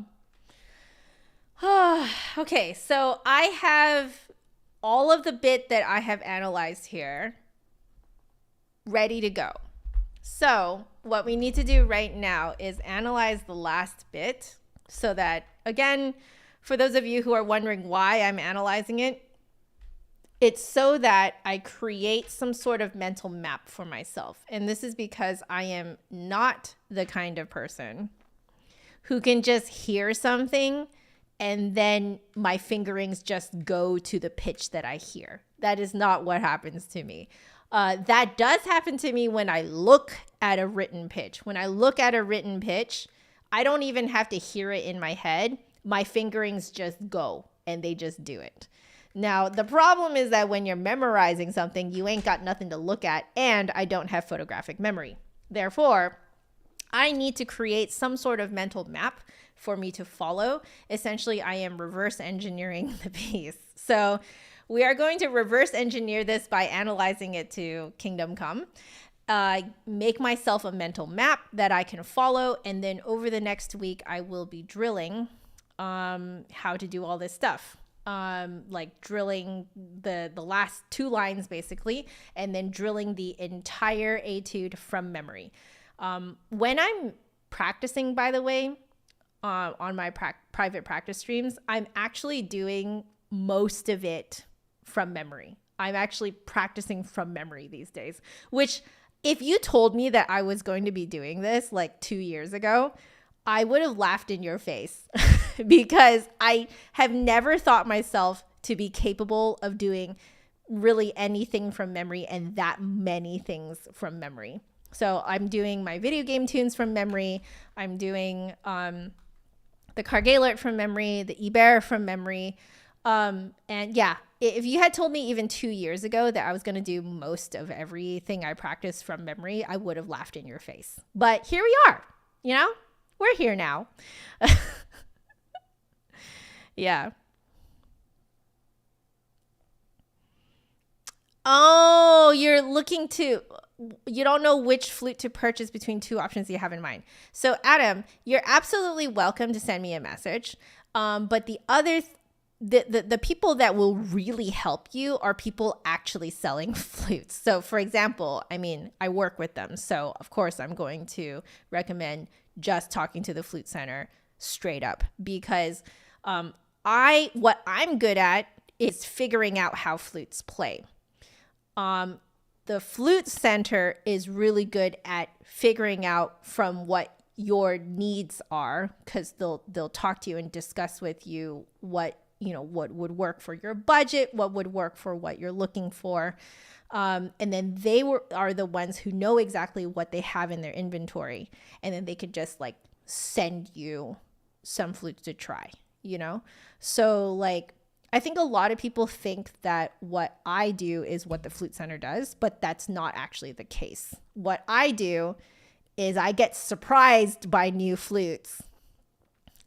okay, so I have all of the bit that I have analyzed here ready to go. So what we need to do right now is analyze the last bit so that, again, for those of you who are wondering why I'm analyzing it, it's so that I create some sort of mental map for myself. And this is because I am not the kind of person who can just hear something and then my fingerings just go to the pitch that I hear. That is not what happens to me. That does happen to me when I look at a written pitch. When I look at a written pitch, I don't even have to hear it in my head. My fingerings just go and they just do it. Now, the problem is that when you're memorizing something, you ain't got nothing to look at, and I don't have photographic memory. Therefore, I need to create some sort of mental map for me to follow. Essentially, I am reverse engineering the piece. So we are going to reverse engineer this by analyzing it to Kingdom Come. Make myself a mental map that I can follow, and then over the next week, I will be drilling how to do all this stuff. Like drilling the last 2 lines basically, and then drilling the entire etude from memory. When I'm practicing, by the way, on my private practice streams, I'm actually doing most of it from memory. I'm actually practicing from memory these days, which if you told me that I was going to be doing this like 2 years ago, I would have laughed in your face because I have never thought myself to be capable of doing really anything from memory and that many things from memory. So I'm doing my video game tunes from memory. I'm doing the Karg-Elert from memory, the embouchure from memory. And yeah, if you had told me even 2 years ago that I was going to do most of everything I practice from memory, I would have laughed in your face. But here we are, you know? We're here now. Yeah. Oh, you don't know which flute to purchase between 2 options you have in mind. So Adam, you're absolutely welcome to send me a message. But the people that will really help you are people actually selling flutes. So for example, I mean, I work with them. So of course I'm going to recommend just talking to the Flute Center straight up, because what I'm good at is figuring out how flutes play. The Flute Center is really good at figuring out from what your needs are, because they'll talk to you and discuss with you what would work for your budget, what would work for what you're looking for. And then they are the ones who know exactly what they have in their inventory. And then they could just like send you some flutes to try, you know? So like, I think a lot of people think that what I do is what the Flute Center does, but that's not actually the case. What I do is I get surprised by new flutes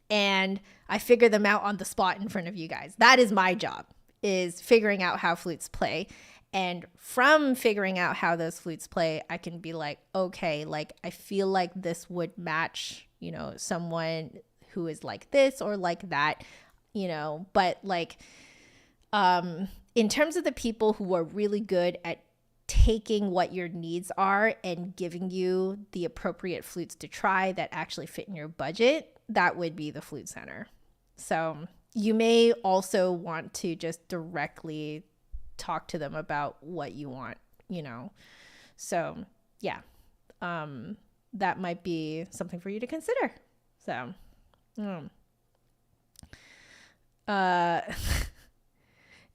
and I figure them out on the spot in front of you guys. That is my job, is figuring out how flutes play. And from figuring out how those flutes play, I can be like, okay, like I feel like this would match, you know, someone who is like this or like that, you know. But like in terms of the people who are really good at taking what your needs are and giving you the appropriate flutes to try that actually fit in your budget, that would be the flute center. So you may also want to just directly talk to them about what you want, So yeah, that might be something for you to consider. So, you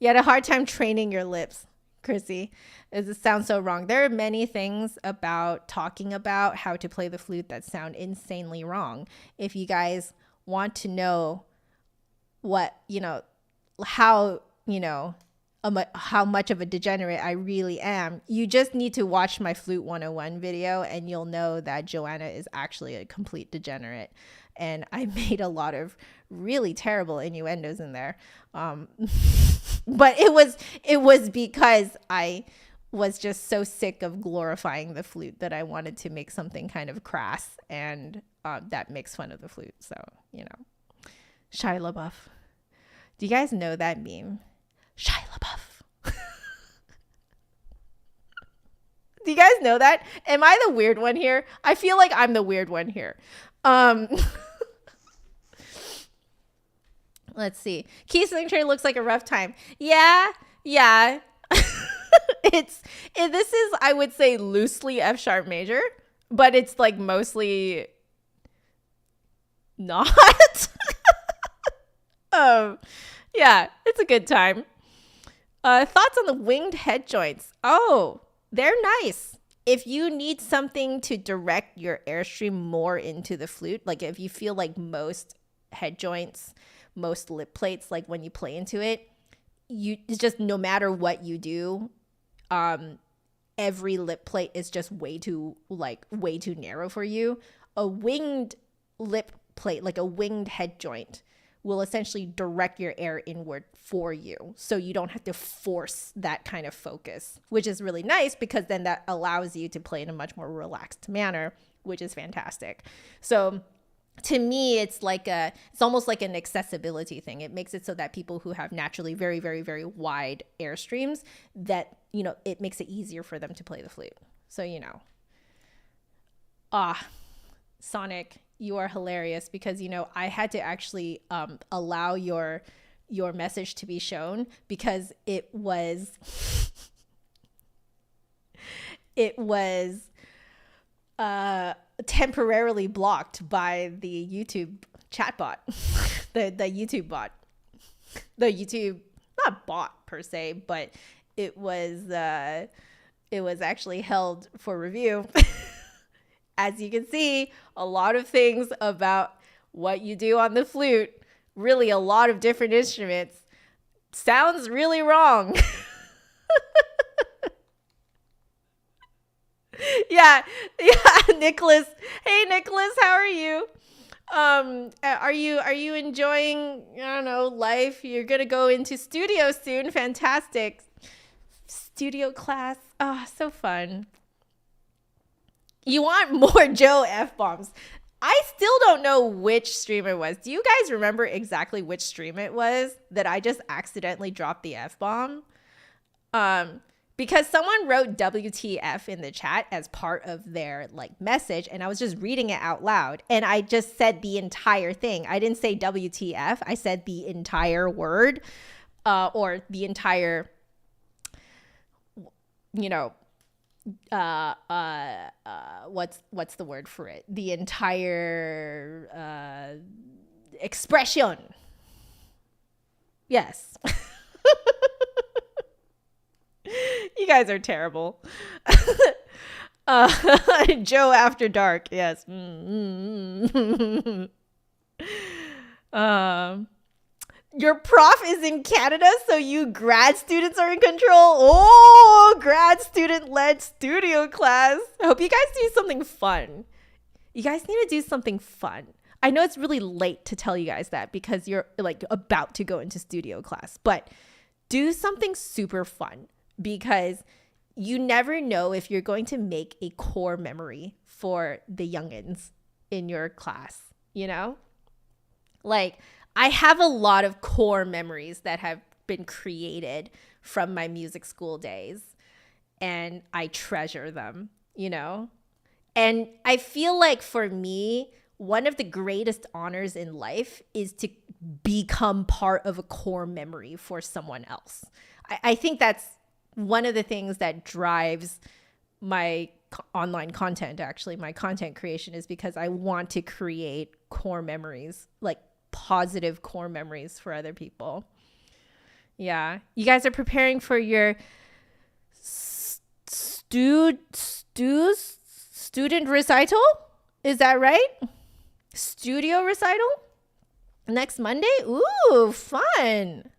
had a hard time training your lips, Chrissy. It sounds so wrong. There are many things about talking about how to play the flute that sound insanely wrong. If you guys want to know how much of a degenerate I really am, you just need to watch my Flute 101 video and you'll know that Joanna is actually a complete degenerate. And I made a lot of really terrible innuendos in there. But it was because I was just so sick of glorifying the flute that I wanted to make something kind of crass and that makes fun of the flute. So, Shia LaBeouf. Do you guys know that meme? Shia LaBeouf. Do you guys know that? Am I the weird one here? I feel like I'm the weird one here. Let's see. Key signature looks like a rough time. Yeah. This is, I would say, loosely F sharp major, but it's like mostly not. Yeah, it's a good time. Thoughts on the winged head joints? Oh, they're nice. If you need something to direct your airstream more into the flute, like if you feel like most head joints, most lip plates, like when you play into it, it's just no matter what you do, every lip plate is just way too narrow for you. A winged lip plate, like a winged head joint, will essentially direct your air inward for you. So you don't have to force that kind of focus, which is really nice because then that allows you to play in a much more relaxed manner, which is fantastic. So to me, it's almost like an accessibility thing. It makes it so that people who have naturally very, very, very wide airstreams, that, it makes it easier for them to play the flute. So, Sonic, you are hilarious because, I had to actually allow your message to be shown because it was temporarily blocked by the YouTube chatbot, the YouTube bot, the YouTube, not bot per se, but it was actually held for review. As you can see, a lot of things about what you do on the flute, really a lot of different instruments, sounds really wrong. Yeah, Nicholas. Hey, Nicholas, how are you? Are you enjoying, life? You're gonna go into studio soon. Fantastic. Studio class. Oh, so fun. You want more Joe F-bombs. I still don't know which stream it was. Do you guys remember exactly which stream it was that I just accidentally dropped the F-bomb? Because someone wrote WTF in the chat as part of their message, and I was just reading it out loud, and I just said the entire thing. I didn't say WTF. I said the entire word, or the entire, what's the word for it? The entire expression. Yes. You guys are terrible. Joe After Dark. Yes. Your prof is in Canada, so you grad students are in control. Oh, grad student led studio class. I hope you guys do something fun. You guys need to do something fun. I know it's really late to tell you guys that because you're about to go into studio class, but do something super fun. Because you never know if you're going to make a core memory for the youngins in your class, I have a lot of core memories that have been created from my music school days. and I treasure them, you know? And I feel like for me, one of the greatest honors in life is to become part of a core memory for someone else. I think that's one of the things that drives my online content, actually, my content creation, is because I want to create core memories, like positive core memories for other people. Yeah. You guys are preparing for your student recital? Is that right? Studio recital? Next Monday? Ooh, fun.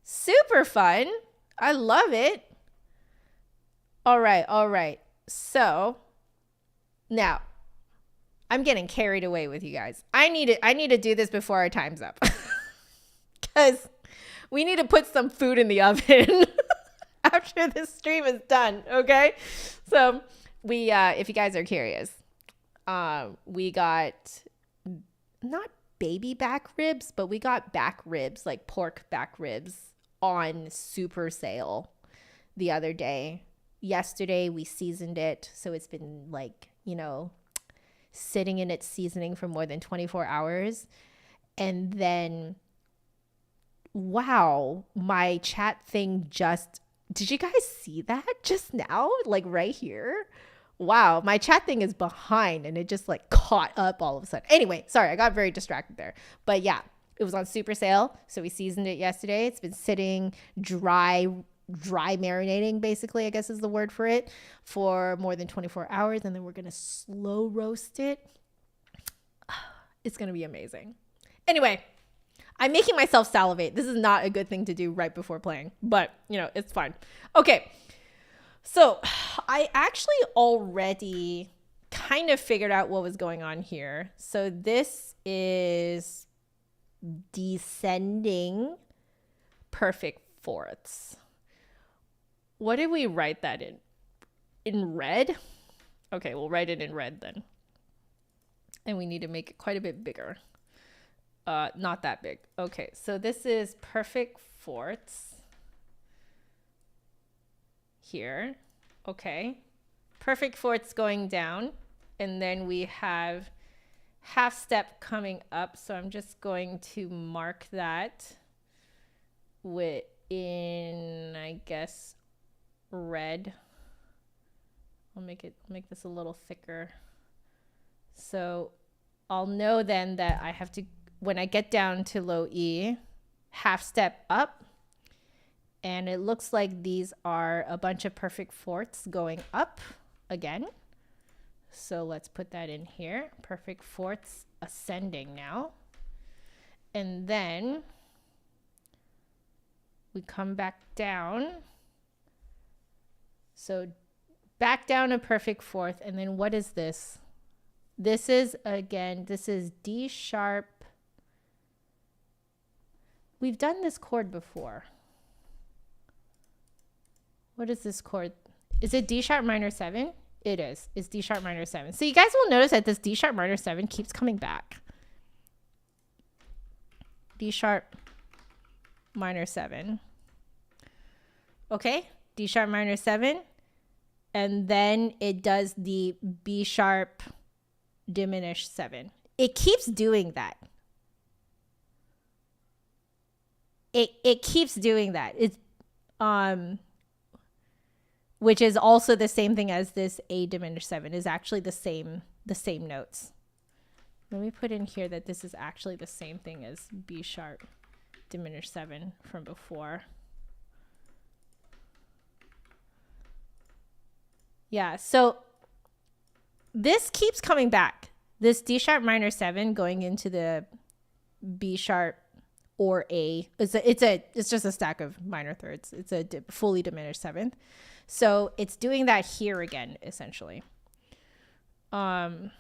Super fun. I love it. All right. So now I'm getting carried away with you guys. I need to do this before our time's up. Because we need to put some food in the oven after this stream is done, okay? So we, if you guys are curious, we got not baby back ribs, but we got back ribs, like pork back ribs on super sale the other day. Yesterday we seasoned it, so it's been like, sitting in its seasoning for more than 24 hours. And then, wow, my chat thing did you guys see that just now? Like right here? Wow, my chat thing is behind and it just like caught up all of a sudden. Anyway, sorry, I got very distracted there. But yeah, it was on super sale. So we seasoned it yesterday. It's been sitting dry marinating, basically, I guess is the word for it, for more than 24 hours. And then we're going to slow roast it. It's going to be amazing. Anyway, I'm making myself salivate. This is not a good thing to do right before playing, but it's fine. Okay. So I actually already kind of figured out what was going on here. So this is descending perfect fourths. What did we write that in? In red? Okay, we'll write it in red then. And we need to make it quite a bit bigger. Not that big. Okay, so this is perfect fourths here. Okay, perfect fourths going down. And then we have half step coming up. So I'm just going to mark that in, I guess, red. I'll make this a little thicker. So I'll know then that I have to, when I get down to low E, half step up. And it looks like these are a bunch of perfect fourths going up again. So let's put that in here. Perfect fourths ascending now. And then we come back down. So back down a perfect fourth. And then what is this? This is D sharp. We've done this chord before. What is this chord? Is it D sharp minor 7? It is. It's D sharp minor 7. So you guys will notice that this D sharp minor 7 keeps coming back. D sharp minor 7. Okay, D sharp minor 7. And then it does the B sharp diminished 7. It keeps doing that. It keeps doing that. It's which is also the same thing as this A diminished 7, is actually the same notes. Let me put in here that this is actually the same thing as B sharp diminished 7 from before. Yeah, so this keeps coming back. This D sharp minor 7 going into the B sharp or A. It's just a stack of minor thirds. It's a fully diminished 7th. So it's doing that here again, essentially. So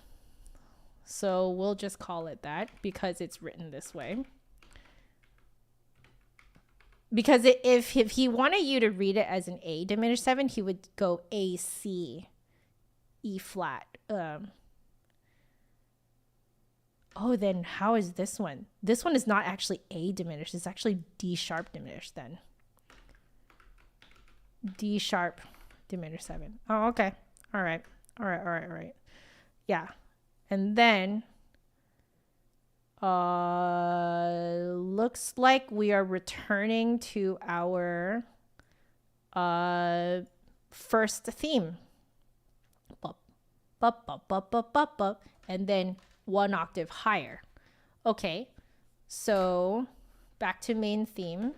we'll just call it that because it's written this way. Because if he wanted you to read it as an A diminished 7, he would go A, C, E flat. Oh, then how is this one? This one is not actually A diminished. It's actually D sharp diminished then. D sharp D major 7. Oh, okay. All right. All right. All right. All right. Yeah. And then looks like we are returning to our first theme. Bup, bup, bup, bup, bup, bup, bup, and then 1 octave higher. Okay. So back to main theme.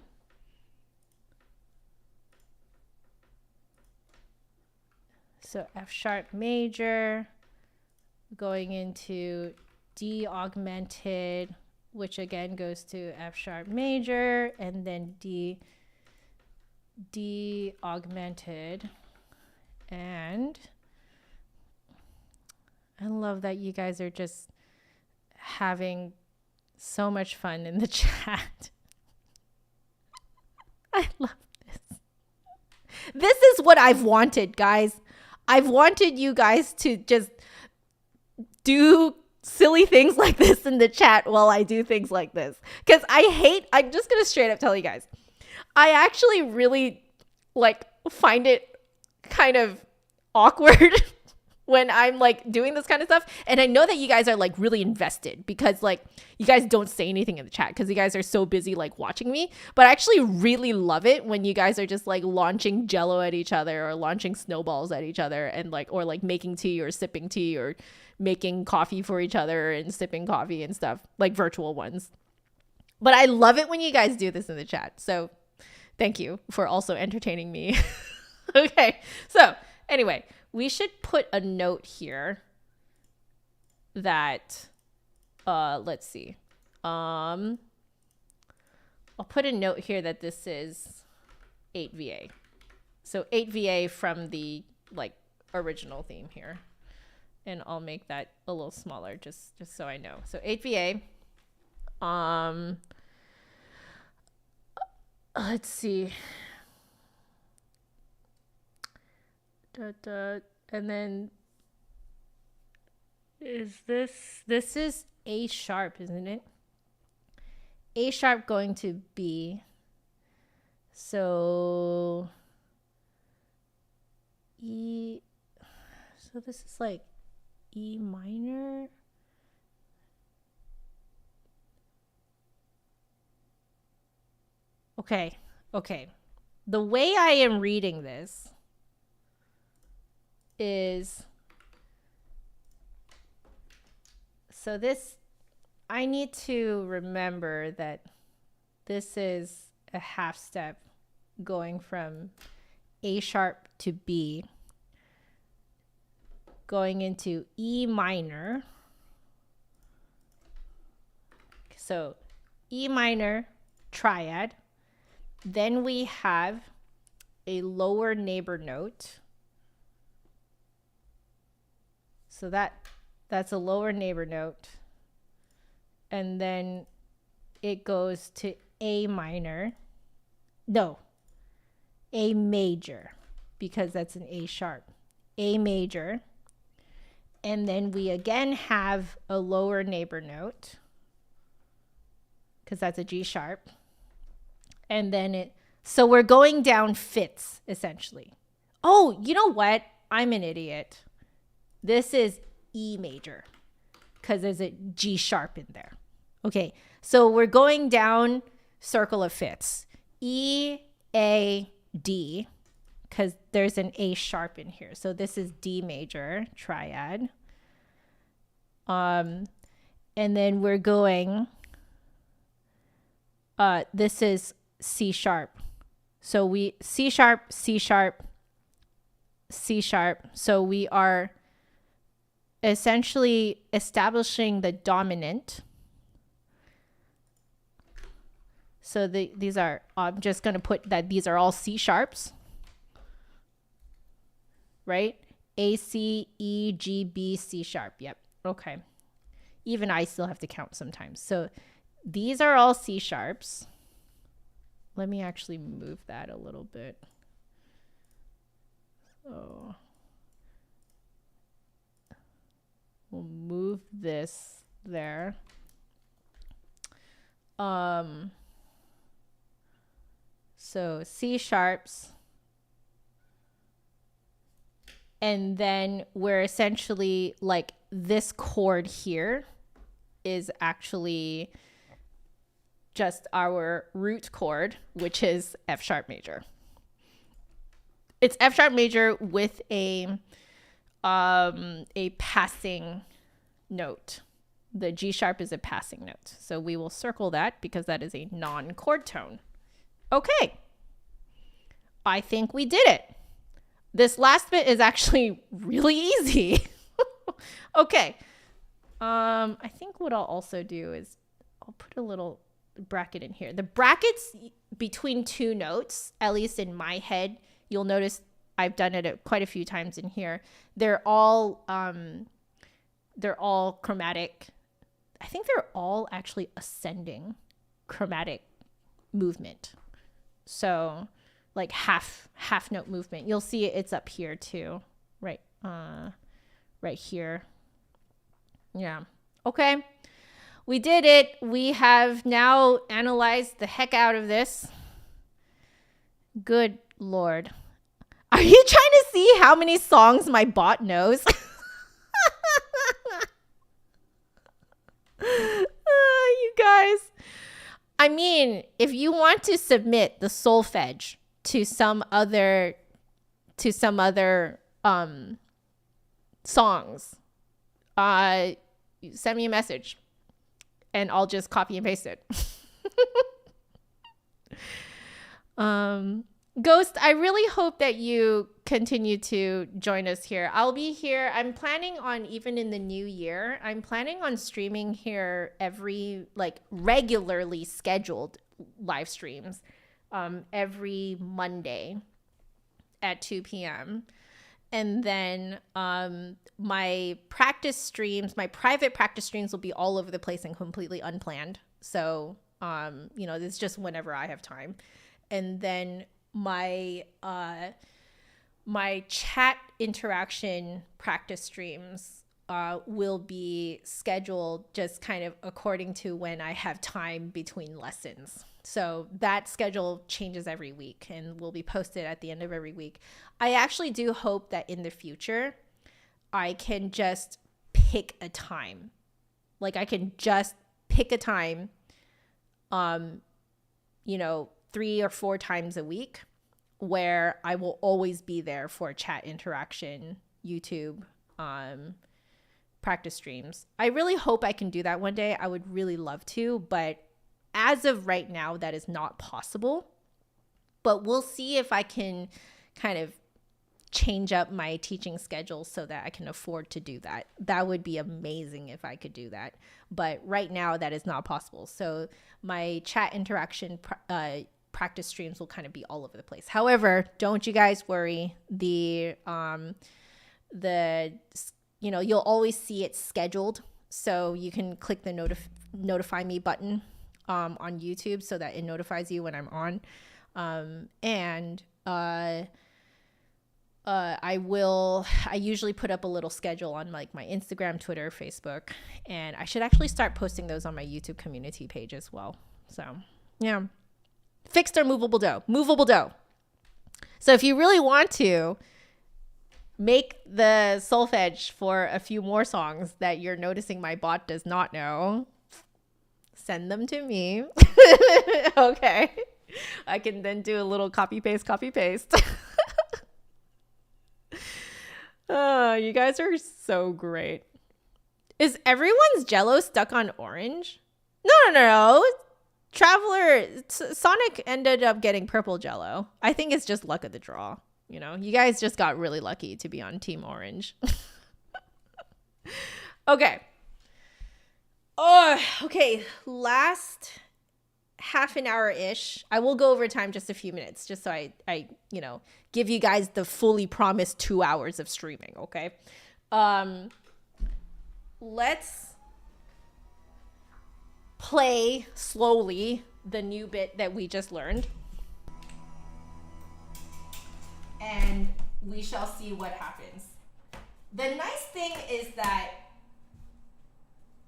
So F sharp major, going into D augmented, which again goes to F sharp major, and then D augmented. And I love that you guys are just having so much fun in the chat. I love this. This is what I've wanted, guys. I've wanted you guys to just do silly things like this in the chat while I do things like this. Because I'm just going to straight up tell you guys, I actually really find it kind of awkward when I'm doing this kind of stuff. And I know that you guys are really invested because you guys don't say anything in the chat because you guys are so busy watching me. But I actually really love it when you guys are just launching jello at each other or launching snowballs at each other and or making tea or sipping tea or making coffee for each other and sipping coffee and stuff, virtual ones. But I love it when you guys do this in the chat. So thank you for also entertaining me. Okay. So anyway, we should put a note here that, let's see. I'll put a note here that this is 8VA. So 8VA from the original theme here. And I'll make that a little smaller just so I know. So 8VA. Let's see. And then this is A sharp, isn't it? A sharp going to B. So E. So this is E minor. Okay. The way I am reading this is, so this, I need to remember that this is a half step going from A sharp to B, going into E minor. So E minor triad. Then we have a lower neighbor note. So that's a lower neighbor note. And then it goes to A minor. No, A major, because that's an A sharp. A major. And then we again have a lower neighbor note, because that's a G sharp. And then so we're going down fifths, essentially. Oh, you know what? I'm an idiot. This is E major, because there's a G sharp in there. Okay, so we're going down circle of fifths. E, A, D, because there's an A sharp in here. So this is D major triad. And then we're going, this is C sharp. So we, C sharp, C sharp, C sharp. So we are essentially establishing the dominant. So these are, I'm just going to put that these are all C sharps, right? A, C, E, G, B, C sharp. Yep. Okay. Even I still have to count sometimes. So these are all C sharps. Let me actually move that a little bit. So we'll move this there. So C sharps, And then we're essentially like this chord here is actually just our root chord, which is F sharp major. It's F sharp major with a passing note. The G sharp is a passing note. So we will circle that because that is a non-chord tone. Okay. I think we did it. This last bit is actually really easy. Okay. I think what I'll also do is I'll put a little bracket in here. The brackets between two notes, at least in my head, you'll notice I've done it quite a few times in here. They're all chromatic. I think they're all actually ascending chromatic movement. So like half note movement. You'll see it's up here too, right here. Yeah. Okay. We did it. We have now analyzed the heck out of this. Good Lord. Are you trying to see how many songs my bot knows? You guys. I mean, if you want to submit the solfege to some other songs, send me a message and I'll just copy and paste it. Ghost, I really hope that you continue to join us here. I'll be here. I'm planning on, even in the new year, I'm planning on streaming here every, like, regularly scheduled live streams every Monday at 2 p.m. And then my practice streams, my private practice streams will be all over the place and completely unplanned. So, it's just whenever I have time. And then my chat interaction practice streams will be scheduled just kind of according to when I have time between lessons. So that schedule changes every week and will be posted at the end of every week. I actually do hope that in the future I can just pick a time. Like I can just pick a time 3 or 4 times a week where I will always be there for chat interaction, YouTube, practice streams. I really hope I can do that one day. I would really love to, but as of right now, that is not possible. But we'll see if I can kind of change up my teaching schedule so that I can afford to do that. That would be amazing if I could do that. But right now, that is not possible. So my chat interaction practice streams will kind of be all over the place. However, don't you guys worry. You'll always see it scheduled. So you can click the notify me button on YouTube so that it notifies you when I'm on. I usually put up a little schedule on like my Instagram, Twitter, Facebook, and I should actually start posting those on my YouTube community page as well. So yeah, fixed or movable dough. So if you really want to make the solfege for a few more songs that you're noticing my bot does not know, send them to me. Okay. I can then do a little copy paste. Oh, you guys are so great. Is everyone's Jello stuck on orange? No. Sonic ended up getting purple Jello. I think it's just luck of the draw. You guys just got really lucky to be on Team Orange. Okay. Oh, okay. Last half an hour-ish. I will go over time just a few minutes, just so I give you guys the fully promised 2 hours of streaming, okay? Let's play slowly the new bit that we just learned. And we shall see what happens. The nice thing is that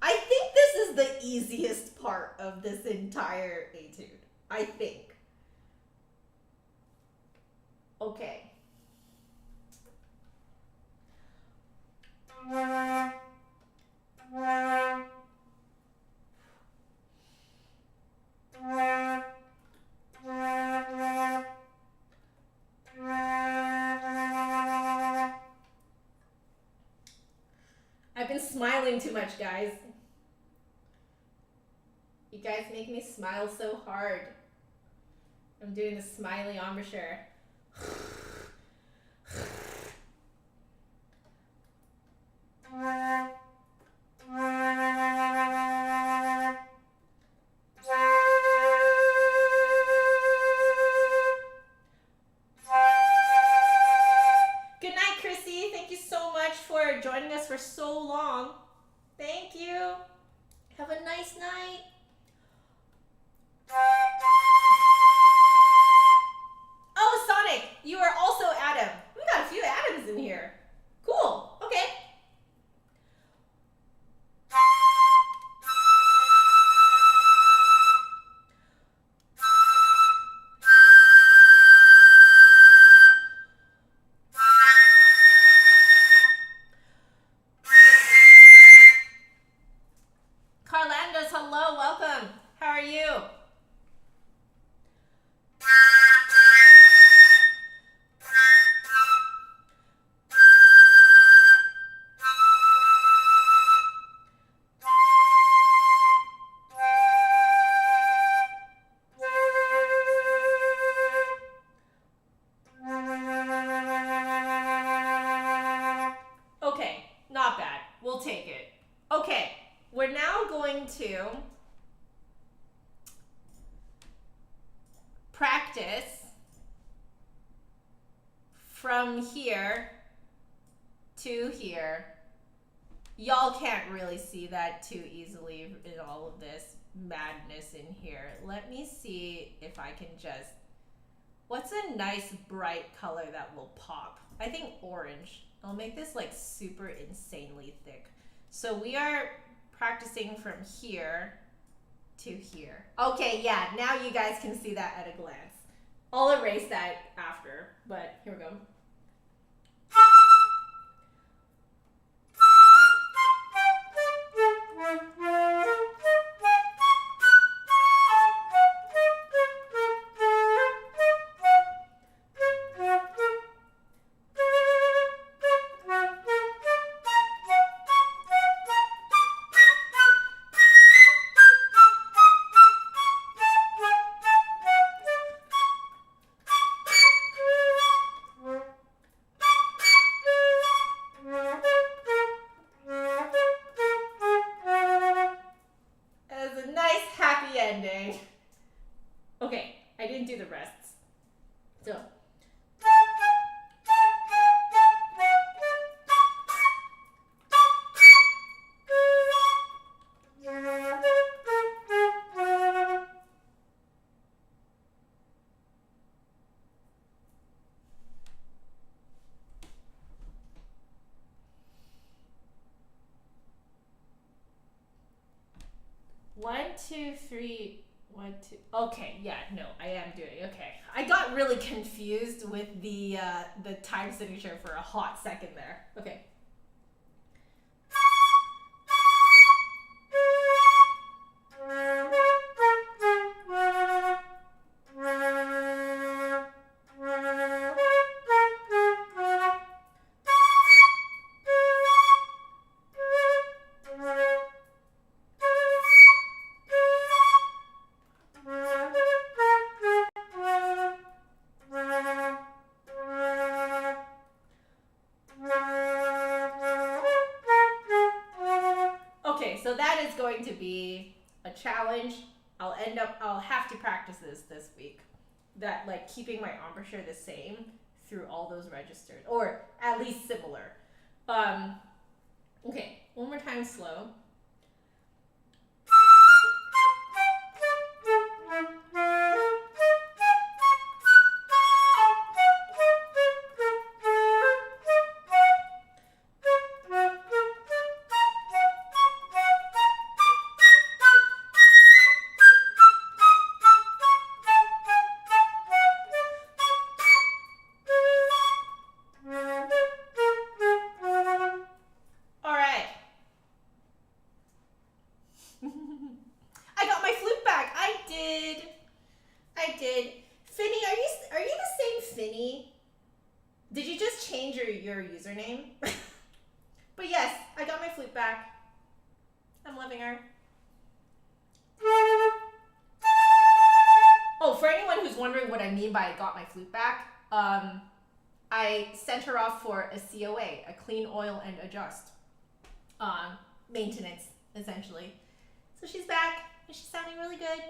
I think this is the easiest part of this entire etude. I think. Okay. been smiling too much, guys. You guys make me smile so hard. I'm doing the smiley embouchure. Good night, Chrissy. Thank you so much for joining us for so long. Thank you. Have a nice night. Oh, Sonic, you are also Adam. We got a few Adams in here. Cool. Okay. Carlandos, hello, welcome. How are you? Okay, not bad. We'll take it. Okay, we're now going to practice from here to here. Y'all can't really see that too easily in all of this madness in here. Let me see if I can just, what's a nice bright color that will pop? I think orange. I'll make this like super insanely thick. So we are practicing from here to here. Okay, yeah, now you guys can see that at a glance. I'll erase that after, but here we go. Okay, I didn't do the rests. So. One, two, three. 1, 2. Okay, yeah, no, I am doing okay. I got really confused with the time signature for a hot second there. Okay. So that is going to be a challenge. I'll have to practice this week. That, like, keeping my embouchure the same through all those registers, or at least similar. Okay, one more time slow. But yes, I got my flute back. I'm loving her. Oh, for anyone who's wondering what I mean by I got my flute back, I sent her off for a COA, a clean oil and adjust maintenance, essentially. So she's back and she's sounding really good.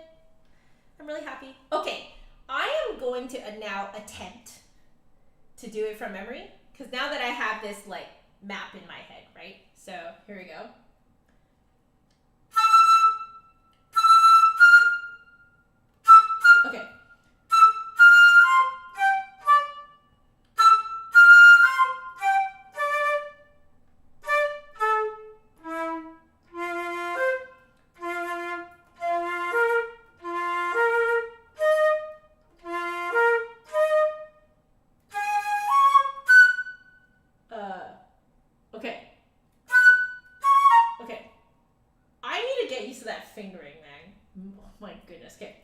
I'm really happy. Okay, I am going to now attempt to do it from memory, because now that I have this like map in my head, right? So here we go. Okay. Okay. Okay. I need to get used to that fingering, man. Oh my goodness. Okay.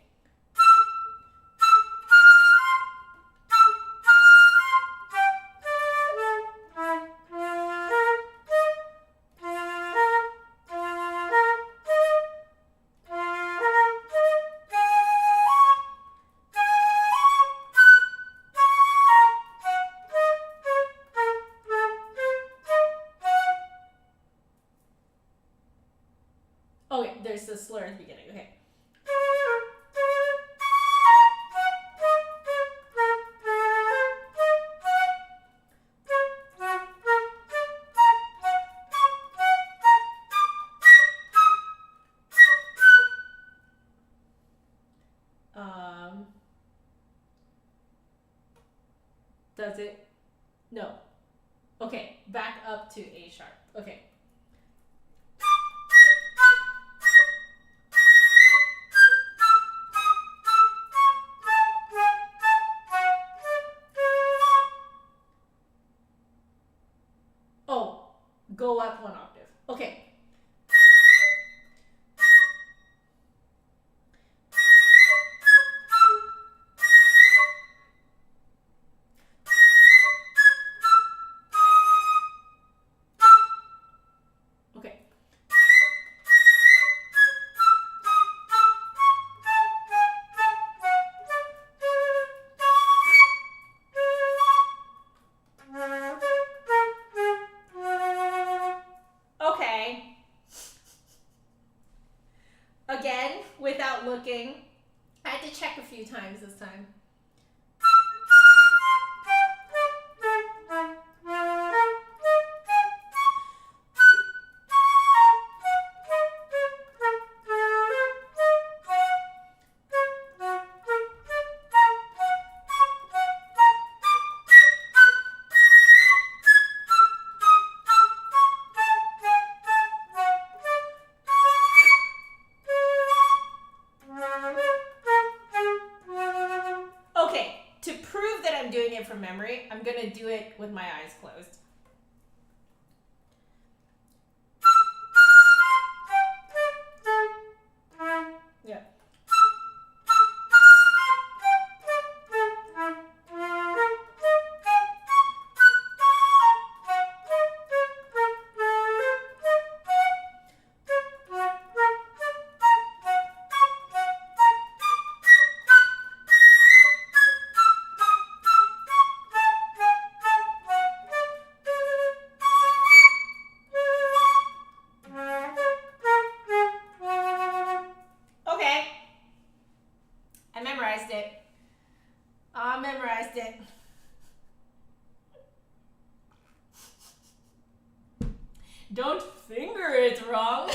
Okay, there's the slur at the beginning. Okay. Does it? No. Okay, back up to A sharp. Okay. Oh, go up one octave. Okay. Okay. Okay. Again, without looking. I had to check a few times this time. Okay, to prove that I'm doing it from memory, I'm gonna do it with my eyes closed. Yeah. Okay. I memorized it. I memorized it. Don't finger it wrong.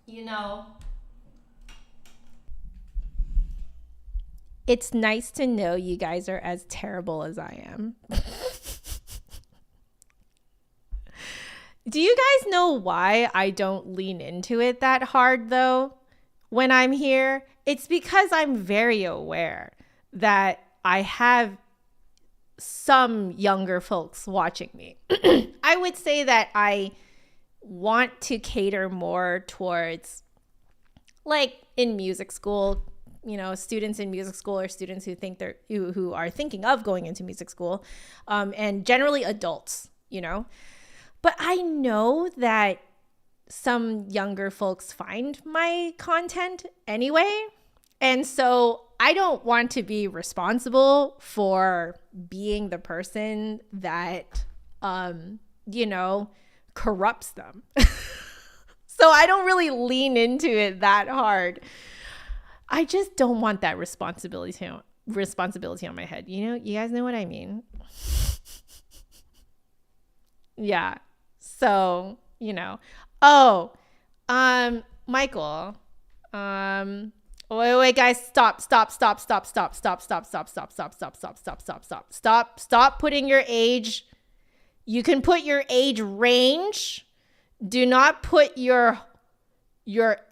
You know. It's nice to know you guys are as terrible as I am. Do you guys know why I don't lean into it that hard though when I'm here? It's because I'm very aware that I have some younger folks watching me. I would say that I want to cater more towards, like in music school, students in music school or students who are thinking of going into music school, and generally adults, But I know that some younger folks find my content anyway. And so I don't want to be responsible for being the person that, corrupts them. So I don't really lean into it that hard. I just don't want that responsibility on my head. You guys know what I mean? Yeah. So, Oh, Michael, wait, guys, stop putting your age. You can put your age range. Do not put your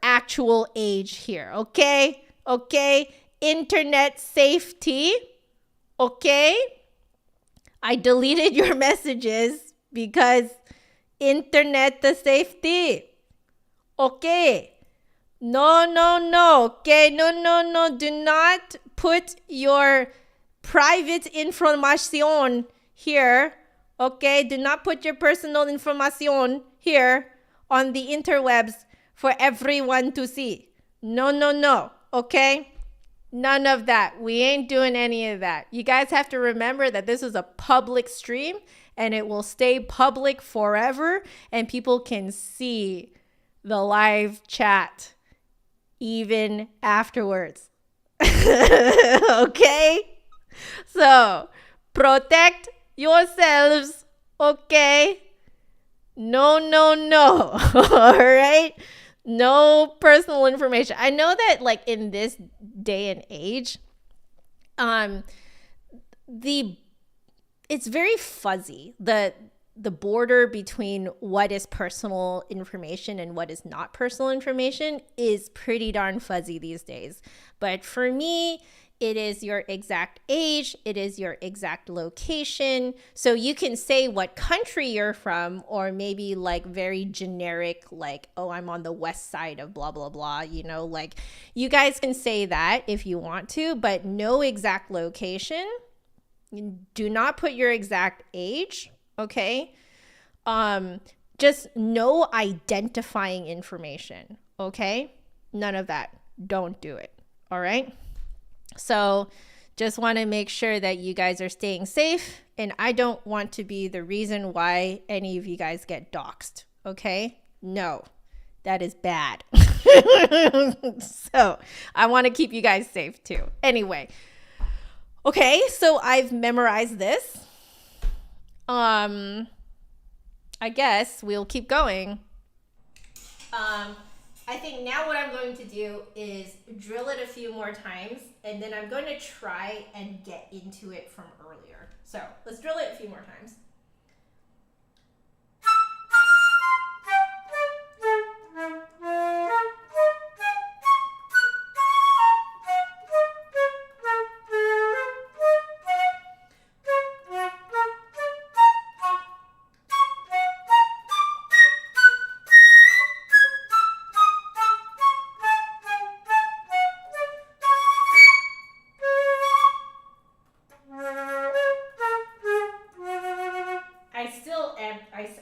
actual age here, okay? Okay? Internet safety, okay? I deleted your messages because internet safety, okay? No, okay? No. Do not put your private information here, okay? Do not put your personal information here on the interwebs for everyone to see. No, okay? None of that. We ain't doing any of that. You guys have to remember that this is a public stream and it will stay public forever, and people can see the live chat even afterwards. Okay? So, protect yourselves, okay? No. All right? No personal information. I know that in this day and age, it's very fuzzy. The border between what is personal information and what is not personal information is pretty darn fuzzy these days. But for me, it is your exact age, it is your exact location. So you can say what country you're from, or maybe very generic, oh, I'm on the west side of blah, blah, blah. You guys can say that if you want to, but no exact location. Do not put your exact age, okay? Just no identifying information, okay? None of that. Don't do it, all right? So just want to make sure that you guys are staying safe, and I don't want to be the reason why any of you guys get doxxed, okay? No, that is bad. So I want to keep you guys safe too. Anyway, okay, so I've memorized this. I guess we'll keep going. I think now what I'm going to do is drill it a few more times, and then I'm going to try and get into it from earlier. So let's drill it a few more times.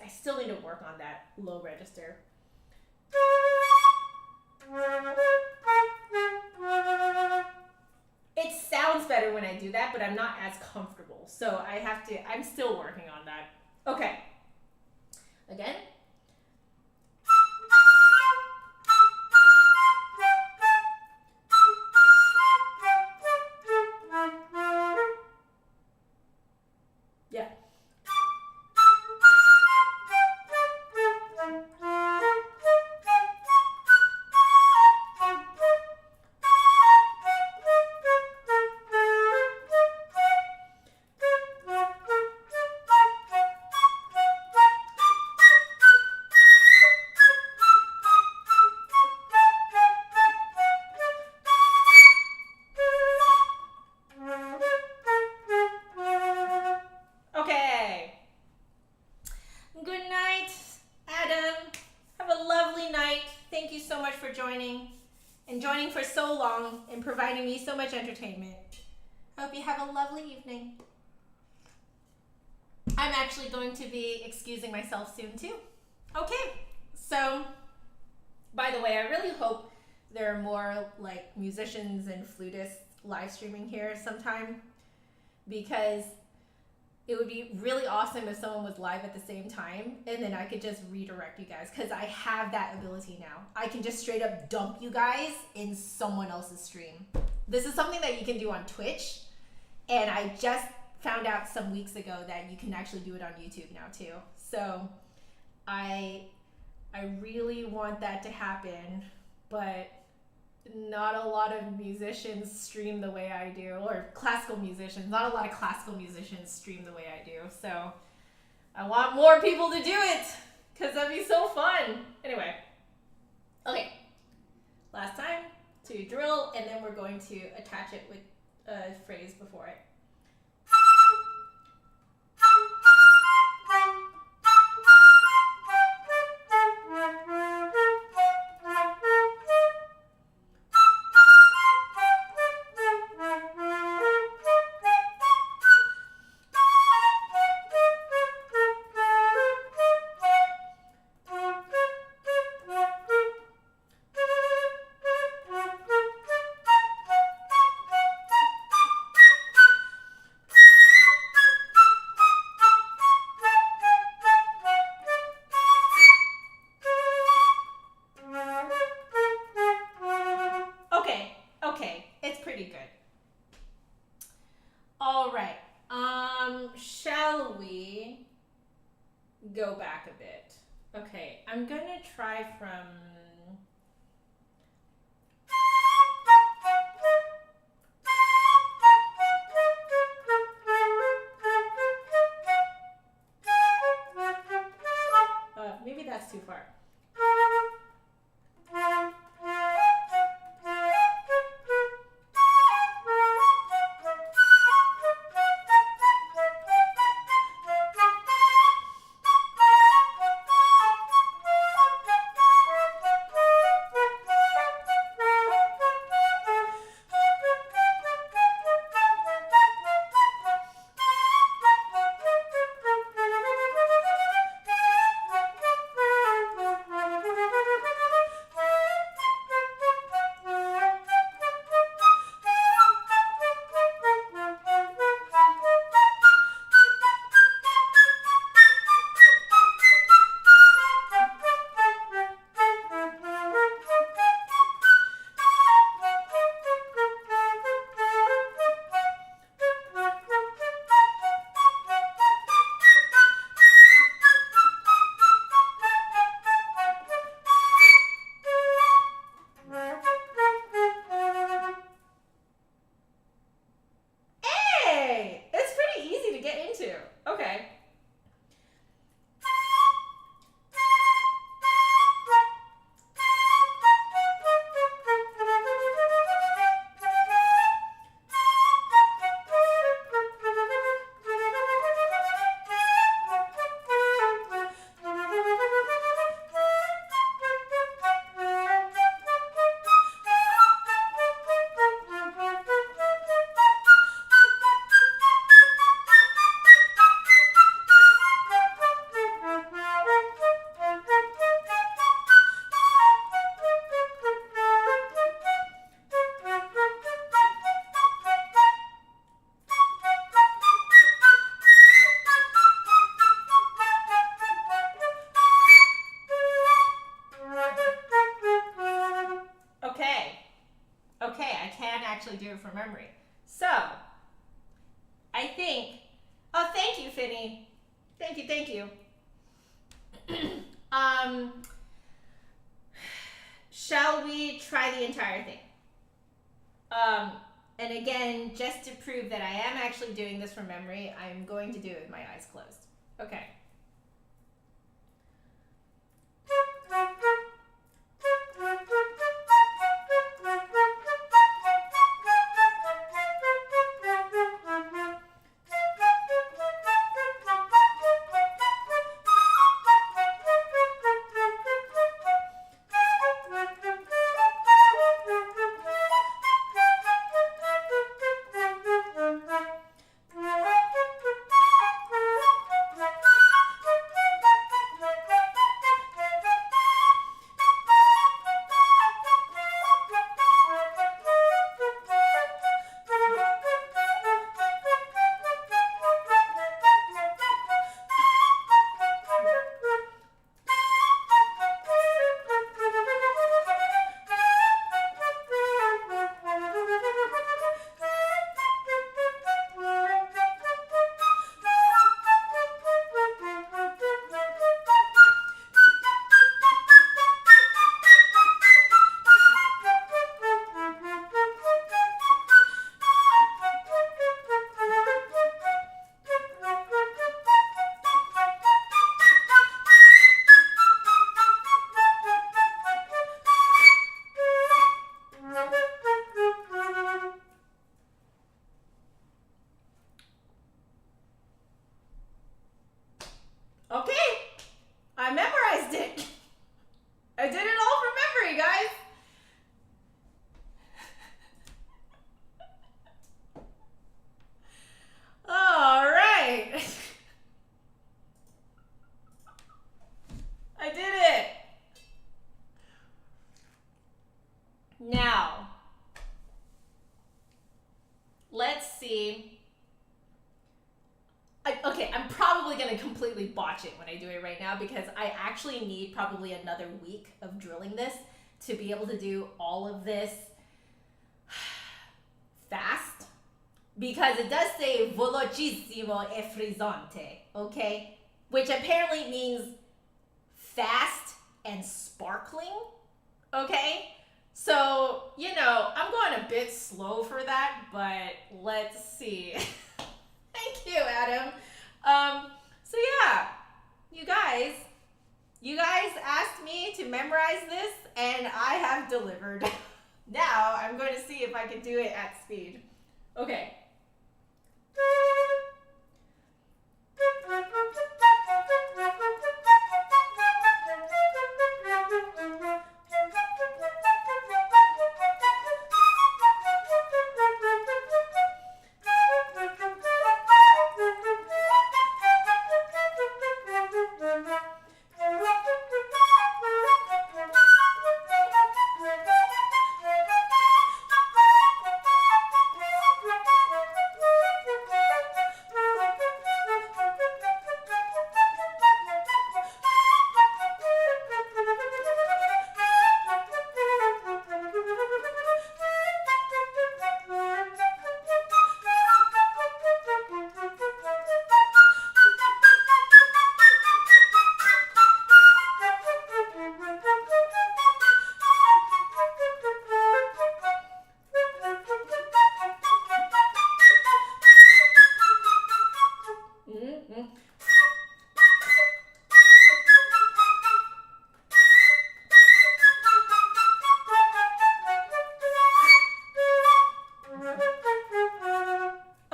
I still need to work on that low register. It sounds better when I do that, but I'm not as comfortable. So I'm still working on that. Okay. Again. Yeah. so long and providing me so much entertainment. I hope you have a lovely evening. I'm actually going to be excusing myself soon too. Okay, so by the way, I really hope there are more like musicians and flutists live streaming here sometime, because it would be really awesome if someone was live at the same time and then I could just redirect you guys, because I have that ability now. I can just straight up dump you guys in someone else's stream. This is something that you can do on Twitch, and I just found out some weeks ago that you can actually do it on YouTube now too. So I really want that to happen, but not a lot of musicians stream the way I do, or classical musicians. Not a lot of classical musicians stream the way I do. So I want more people to do it, because that'd be so fun. Anyway, okay, last time to drill, and then we're going to attach it with a phrase before it. Okay, it's pretty good. All right, shall we go back a bit? Okay, I'm gonna try from... maybe that's too far. Do it from memory. So I think, oh, thank you, Finny. Thank you. Shall we try the entire thing? And again, just to prove that I am actually doing this from memory, I'm going to do it with my eyes closed. Okay. let's see. Okay, I'm probably going to completely botch it when I do it right now because I actually need probably another week of drilling this to be able to do all of this fast. Because it does say velocissimo e frizzante, okay? Which apparently means fast and sparkling, okay? So, you know, I'm going a bit slow for that, but let's see. Thank you, Adam. So yeah, you guys asked me to memorize this, and I have delivered. Now I'm going to see if I can do it at speed. Okay.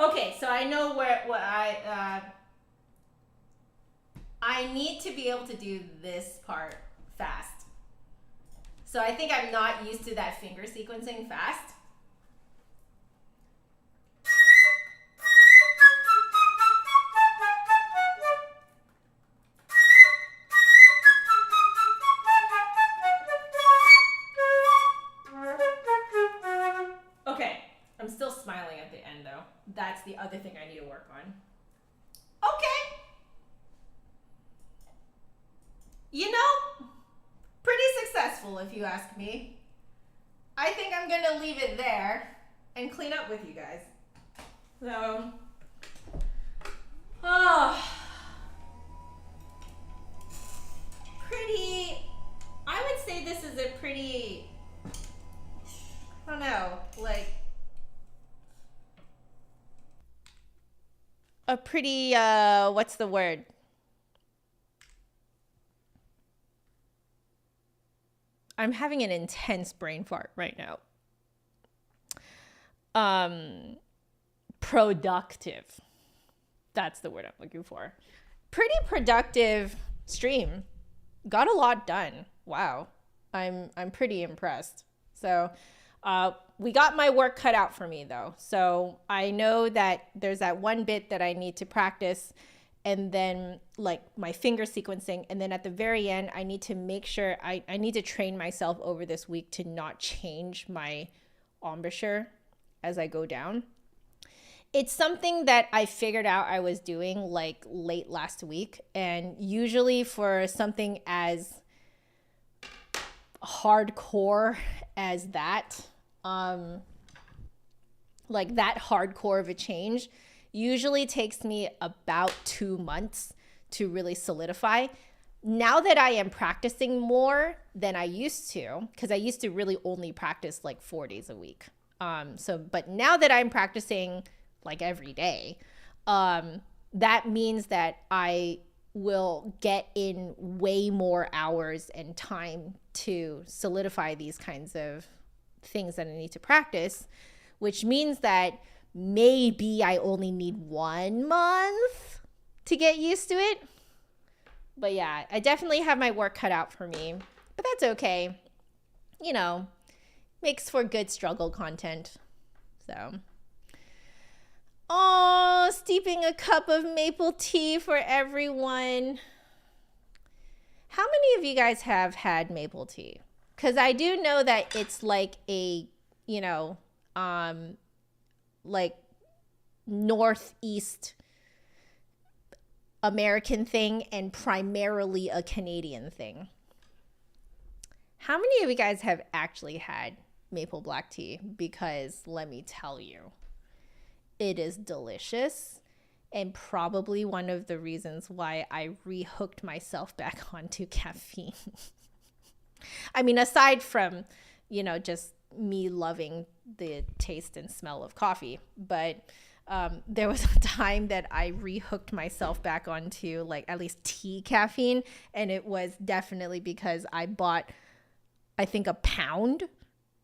Okay, so I know what I need to be able to do this part fast. So I think I'm not used to that finger sequencing fast. Okay, I'm still smiling at the end though. That's the other thing I need to work on. Okay. You know, pretty successful if you ask me. I think I'm gonna leave it there and clean up with you guys. So, I would say this is a pretty, I don't know, like a pretty, what's the word? I'm having an intense brain fart right now. Productive. That's the word I'm looking for. Pretty productive stream. Got a lot done. Wow. I'm pretty impressed. So, we got my work cut out for me though. So I know that there's that one bit that I need to practice, and then like my finger sequencing. And then at the very end, I need to make sure I need to train myself over this week to not change my embouchure as I go down. It's something that I figured out I was doing like late last week. And usually for something as hardcore as that, like that hardcore of a change, usually takes me about 2 months to really solidify. Now that I am practicing more than I used to, because I used to really only practice like 4 days a week. But now that I'm practicing like every day, that means that I will get in way more hours and time to solidify these kinds of things that I need to practice, which means that maybe I only need 1 month to get used to it. But yeah, I definitely have my work cut out for me, but that's okay. You know, makes for good struggle content. So, oh, steeping a cup of maple tea for everyone. How many of you guys have had maple tea? Because I do know that it's like a, you know, like Northeast American thing and primarily a Canadian thing. How many of you guys have actually had maple black tea? Because let me tell you, it is delicious and probably one of the reasons why I rehooked myself back onto caffeine. I mean, aside from, just me loving the taste and smell of coffee, but there was a time that I rehooked myself back onto like at least tea caffeine, and it was definitely because I bought, I think, a pound.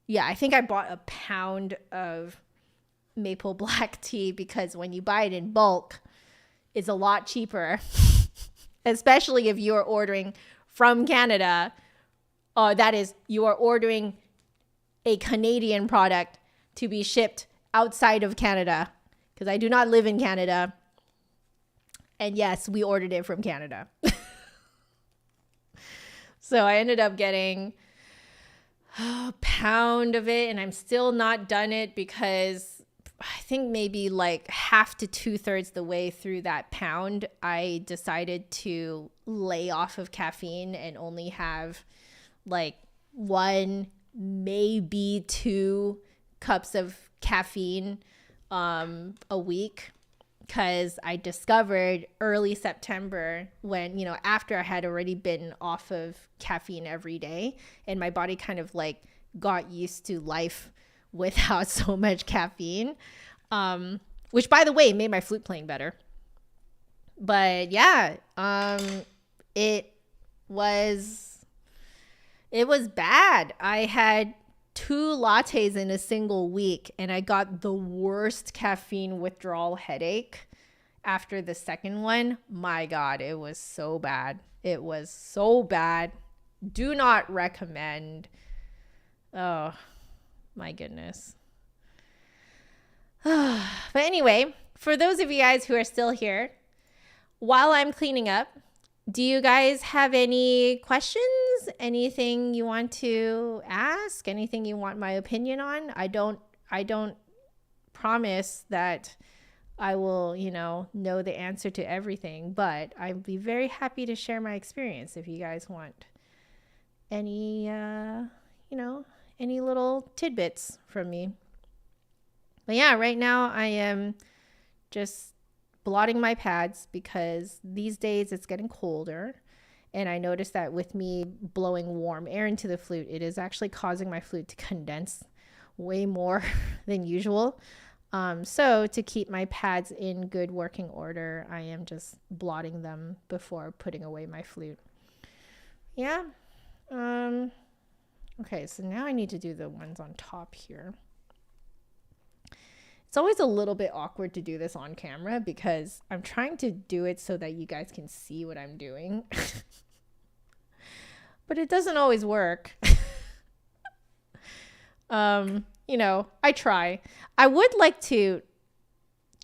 Yeah, I think I bought a pound of maple black tea because when you buy it in bulk, it's a lot cheaper, especially if you're ordering from Canada. That is, you are ordering a Canadian product to be shipped outside of Canada, because I do not live in Canada. And yes, we ordered it from Canada. So I ended up getting a pound of it, and I'm still not done it because I think maybe like half to 2/3 the way through that pound, I decided to lay off of caffeine and only have like 1, maybe 2 cups of caffeine a week, because I discovered early September when, after I had already been off of caffeine every day and my body kind of like got used to life without so much caffeine, which by the way made my flute playing better. But yeah, it was bad. I had 2 lattes in a single week, and I got the worst caffeine withdrawal headache after the second one. My God, it was so bad. It was so bad. Do not recommend. Oh, my goodness. But anyway, for those of you guys who are still here, while I'm cleaning up, do you guys have any questions? Anything you want to ask? Anything you want my opinion on? I don't promise that I will, know the answer to everything, but I'd be very happy to share my experience if you guys want any, any little tidbits from me. But yeah, right now I am just blotting my pads because these days it's getting colder, and I noticed that with me blowing warm air into the flute, it is actually causing my flute to condense way more than usual. So to keep my pads in good working order, I am just blotting them before putting away my flute. Yeah. Okay, so now I need to do the ones on top here. It's always a little bit awkward to do this on camera because I'm trying to do it so that you guys can see what I'm doing. But it doesn't always work. I try. I would like to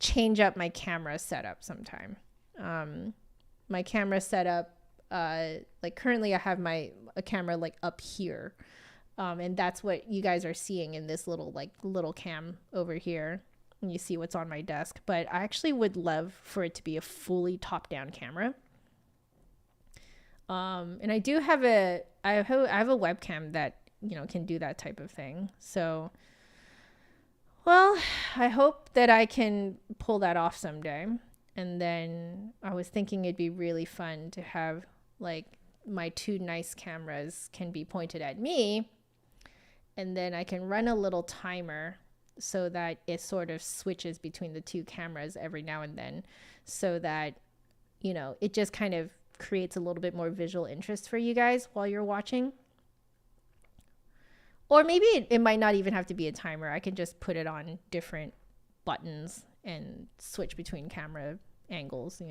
change up my camera setup sometime. My camera setup, like currently I have a camera like up here. And that's what you guys are seeing in this little cam over here. And you see what's on my desk, but I actually would love for it to be a fully top-down camera. And I do have I have a webcam that, can do that type of thing. So, well, I hope that I can pull that off someday. And then I was thinking it'd be really fun to have like my 2 nice cameras can be pointed at me, and then I can run a little timer so that it sort of switches between the 2 cameras every now and then, so that, it just kind of creates a little bit more visual interest for you guys while you're watching. Or maybe it might not even have to be a timer. I can just put it on different buttons and switch between camera angles,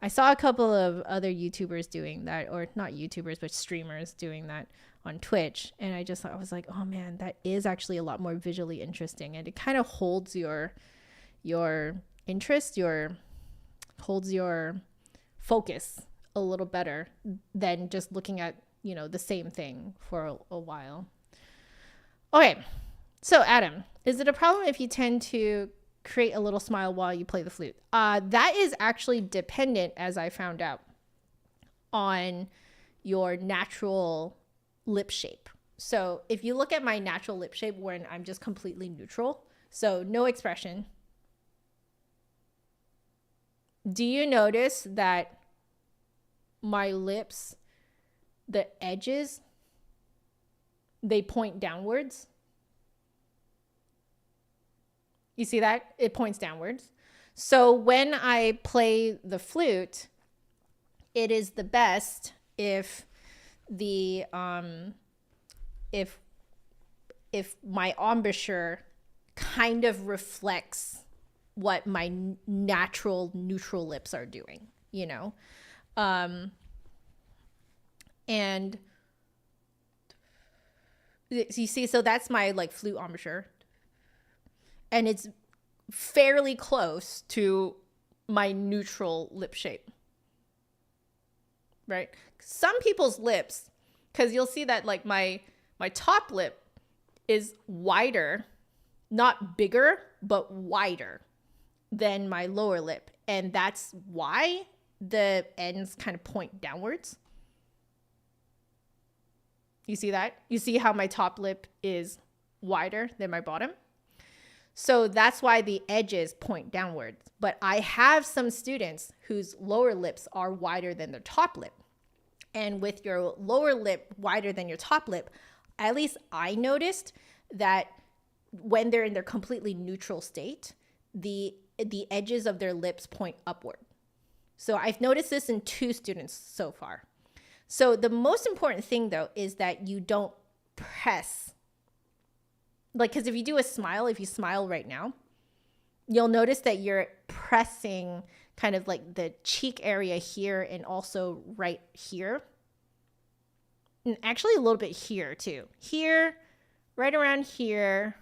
I saw a couple of other YouTubers doing that, or not YouTubers, but streamers doing that on Twitch. And I was like, oh man, that is actually a lot more visually interesting. And it kind of holds your interest, holds your focus a little better than just looking at, the same thing for a while. Okay. So Adam, is it a problem if you tend to create a little smile while you play the flute. That is actually dependent, as I found out, on your natural lip shape. So if you look at my natural lip shape when I'm just completely neutral, so no expression, do you notice that my lips, the edges, they point downwards? You see that? It points downwards. So when I play the flute, it is the best if the if my embouchure kind of reflects what my natural neutral lips are doing, you know? And you see, so that's my like flute embouchure. And it's fairly close to my neutral lip shape, right? Some people's lips, because you'll see that like my top lip is wider, not bigger, but wider than my lower lip. And that's why the ends kind of point downwards. You see that? You see how my top lip is wider than my bottom? So that's why the edges point downwards. But I have some students whose lower lips are wider than their top lip. And with your lower lip wider than your top lip, at least I noticed that when they're in their completely neutral state, the edges of their lips point upward. So I've noticed this in 2 students so far. So the most important thing though is that you don't press. Like, because if you do a smile, if you smile right now, you'll notice that you're pressing kind of like the cheek area here and also right here. And actually a little bit here too. Here, right around here,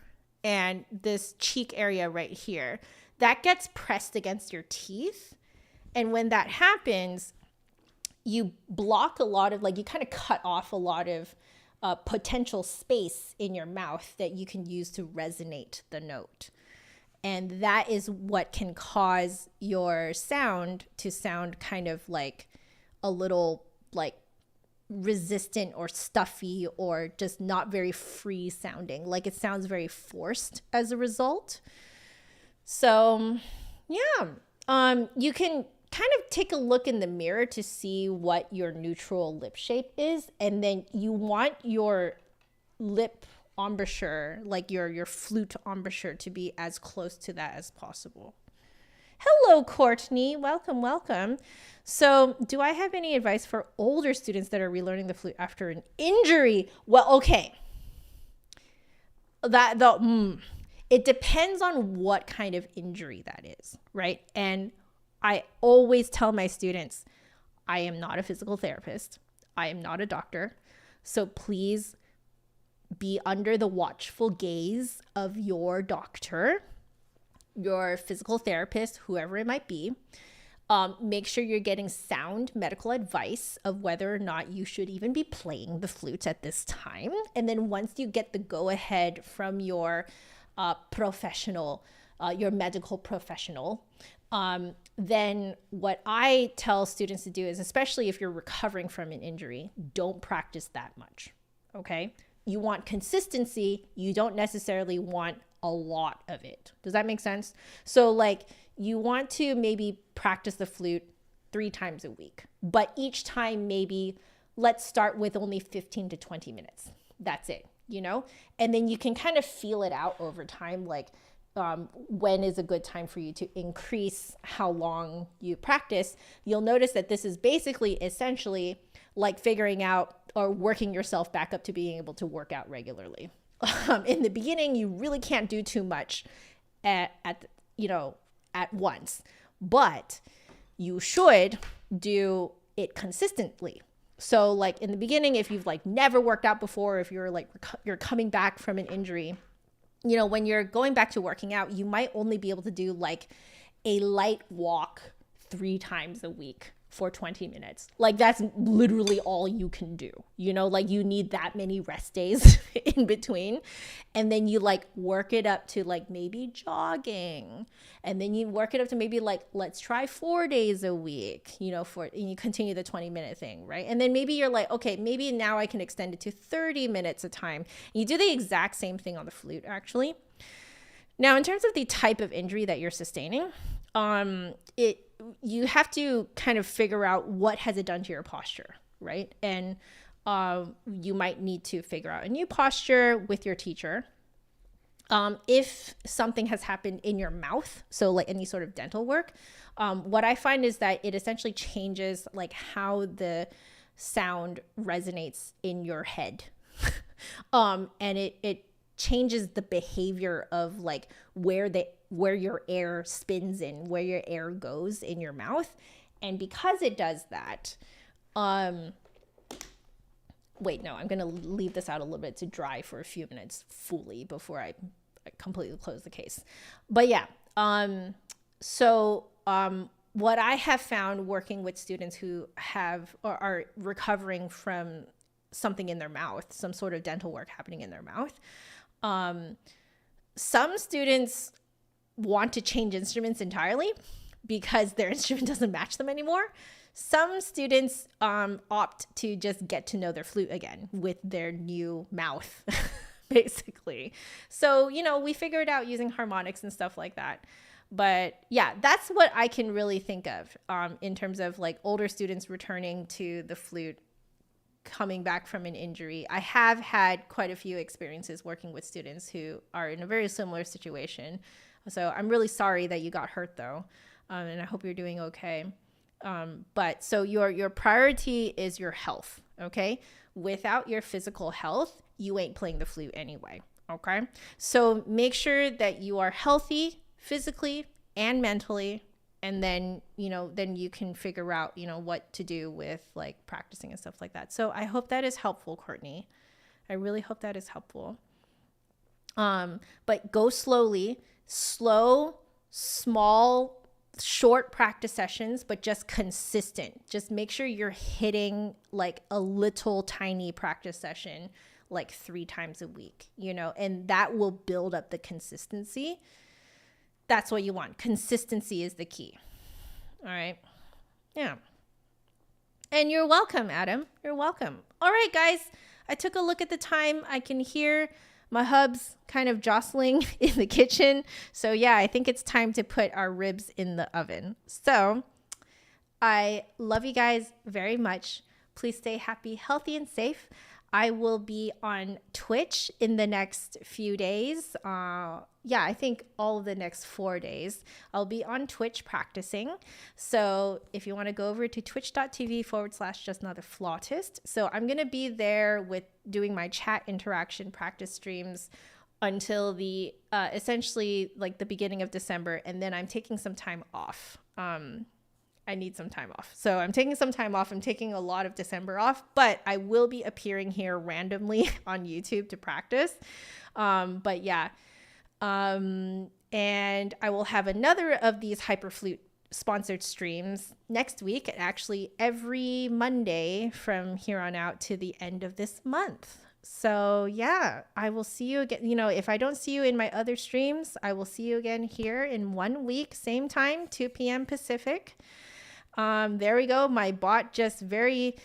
and this cheek area right here. That gets pressed against your teeth. And when that happens, you block a lot of, like, you kind of cut off a lot of potential space in your mouth that you can use to resonate the note. And that is what can cause your sound to sound kind of like a little like resistant or stuffy or just not very free sounding. Like it sounds very forced as a result. So yeah, you can kind of take a look in the mirror to see what your neutral lip shape is. And then you want your lip embouchure, like your flute embouchure, to be as close to that as possible. Hello, Courtney. Welcome, welcome. So do I have any advice for older students that are relearning the flute after an injury? Well, okay. It depends on what kind of injury that is, right? And I always tell my students, I am not a physical therapist. I am not a doctor. So please be under the watchful gaze of your doctor, your physical therapist, whoever it might be. Make sure you're getting sound medical advice of whether or not you should even be playing the flute at this time. And then once you get the go-ahead from your professional, your medical professional, then what I tell students to do is, especially if you're recovering from an injury, don't practice that much, okay? You want consistency. You don't necessarily want a lot of it. Does that make sense? So like you want to maybe practice the flute 3 times a week, but each time maybe let's start with only 15 to 20 minutes. That's it, you know? And then you can kind of feel it out over time, like when is a good time for you to increase how long you practice. You'll notice that this is basically essentially like figuring out or working yourself back up to being able to work out regularly. In the beginning, you really can't do too much at once, but you should do it consistently. So like in the beginning, if you've like never worked out before, if you're like, you're coming back from an injury, you know, when you're going back to working out, you might only be able to do like a light walk 3 times a week for 20 minutes. Like that's literally all you can do. You know, like you need that many rest days in between. And then you like work it up to like maybe jogging. And then you work it up to maybe like, let's try 4 days a week, you know, and you continue the 20-minute thing, right? And then maybe you're like, okay, maybe now I can extend it to 30 minutes a time. You do the exact same thing on the flute, actually. Now, in terms of the type of injury that you're sustaining, you have to kind of figure out what has it done to your posture, right? And you might need to figure out a new posture with your teacher. If something has happened in your mouth, so like any sort of dental work, what I find is that it essentially changes like how the sound resonates in your head. And it changes the behavior of like where your air spins in, where your air goes in your mouth. And because it does that, wait, no, I'm going to leave this out a little bit to dry for a few minutes fully before I completely close the case. But yeah, what I have found working with students who have or are recovering from something in their mouth, some sort of dental work happening in their mouth, some students want to change instruments entirely because their instrument doesn't match them anymore. Some students opt to just get to know their flute again with their new mouth, basically. So, you know, we figure it out using harmonics and stuff like that. But yeah, that's what I can really think of in terms of like older students returning to the flute, coming back from an injury. I have had quite a few experiences working with students who are in a very similar situation. So I'm really sorry that you got hurt though. And I hope you're doing okay. But so your priority is your health. Okay. Without your physical health, you ain't playing the flute anyway. Okay. So make sure that you are healthy physically and mentally. And then, you know, then you can figure out, you know, what to do with like practicing and stuff like that. So I hope that is helpful, Courtney. I really hope that is helpful. But go slowly, slow, small, short practice sessions, but just consistent. Just make sure you're hitting like a little tiny practice session, like 3 times a week, you know, and that will build up the consistency. That's what you want. Consistency is the key. All right. Yeah. And you're welcome, Adam. You're welcome. All right, guys. I took a look at the time. I can hear my hubs kind of jostling in the kitchen. So yeah, I think it's time to put our ribs in the oven. So I love you guys very much. Please stay happy, healthy, and safe. I will be on Twitch in the next few days. I think all of the next 4 days. I'll be on Twitch practicing. So if you want to go over to twitch.tv/justanotherflautist. So I'm going to be there with doing my chat interaction practice streams until the essentially like the beginning of December. And then I'm taking some time off. I need some time off. So I'm taking some time off. I'm taking a lot of December off, but I will be appearing here randomly on YouTube to practice. But yeah. And I will have another of these Hyperflute sponsored streams next week, actually every Monday from here on out to the end of this month. So yeah, I will see you again. You know, if I don't see you in my other streams, I will see you again here in 1 week, same time, 2 p.m. Pacific. There we go. My bot just very,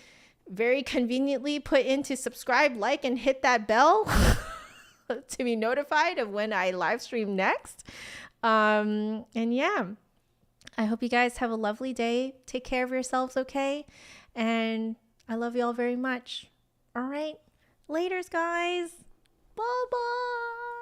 very conveniently put in to subscribe, like, and hit that bell to be notified of when I live stream next. And yeah, I hope you guys have a lovely day. Take care of yourselves, okay? And I love you all very much. All right. Laters, guys. Bye-bye.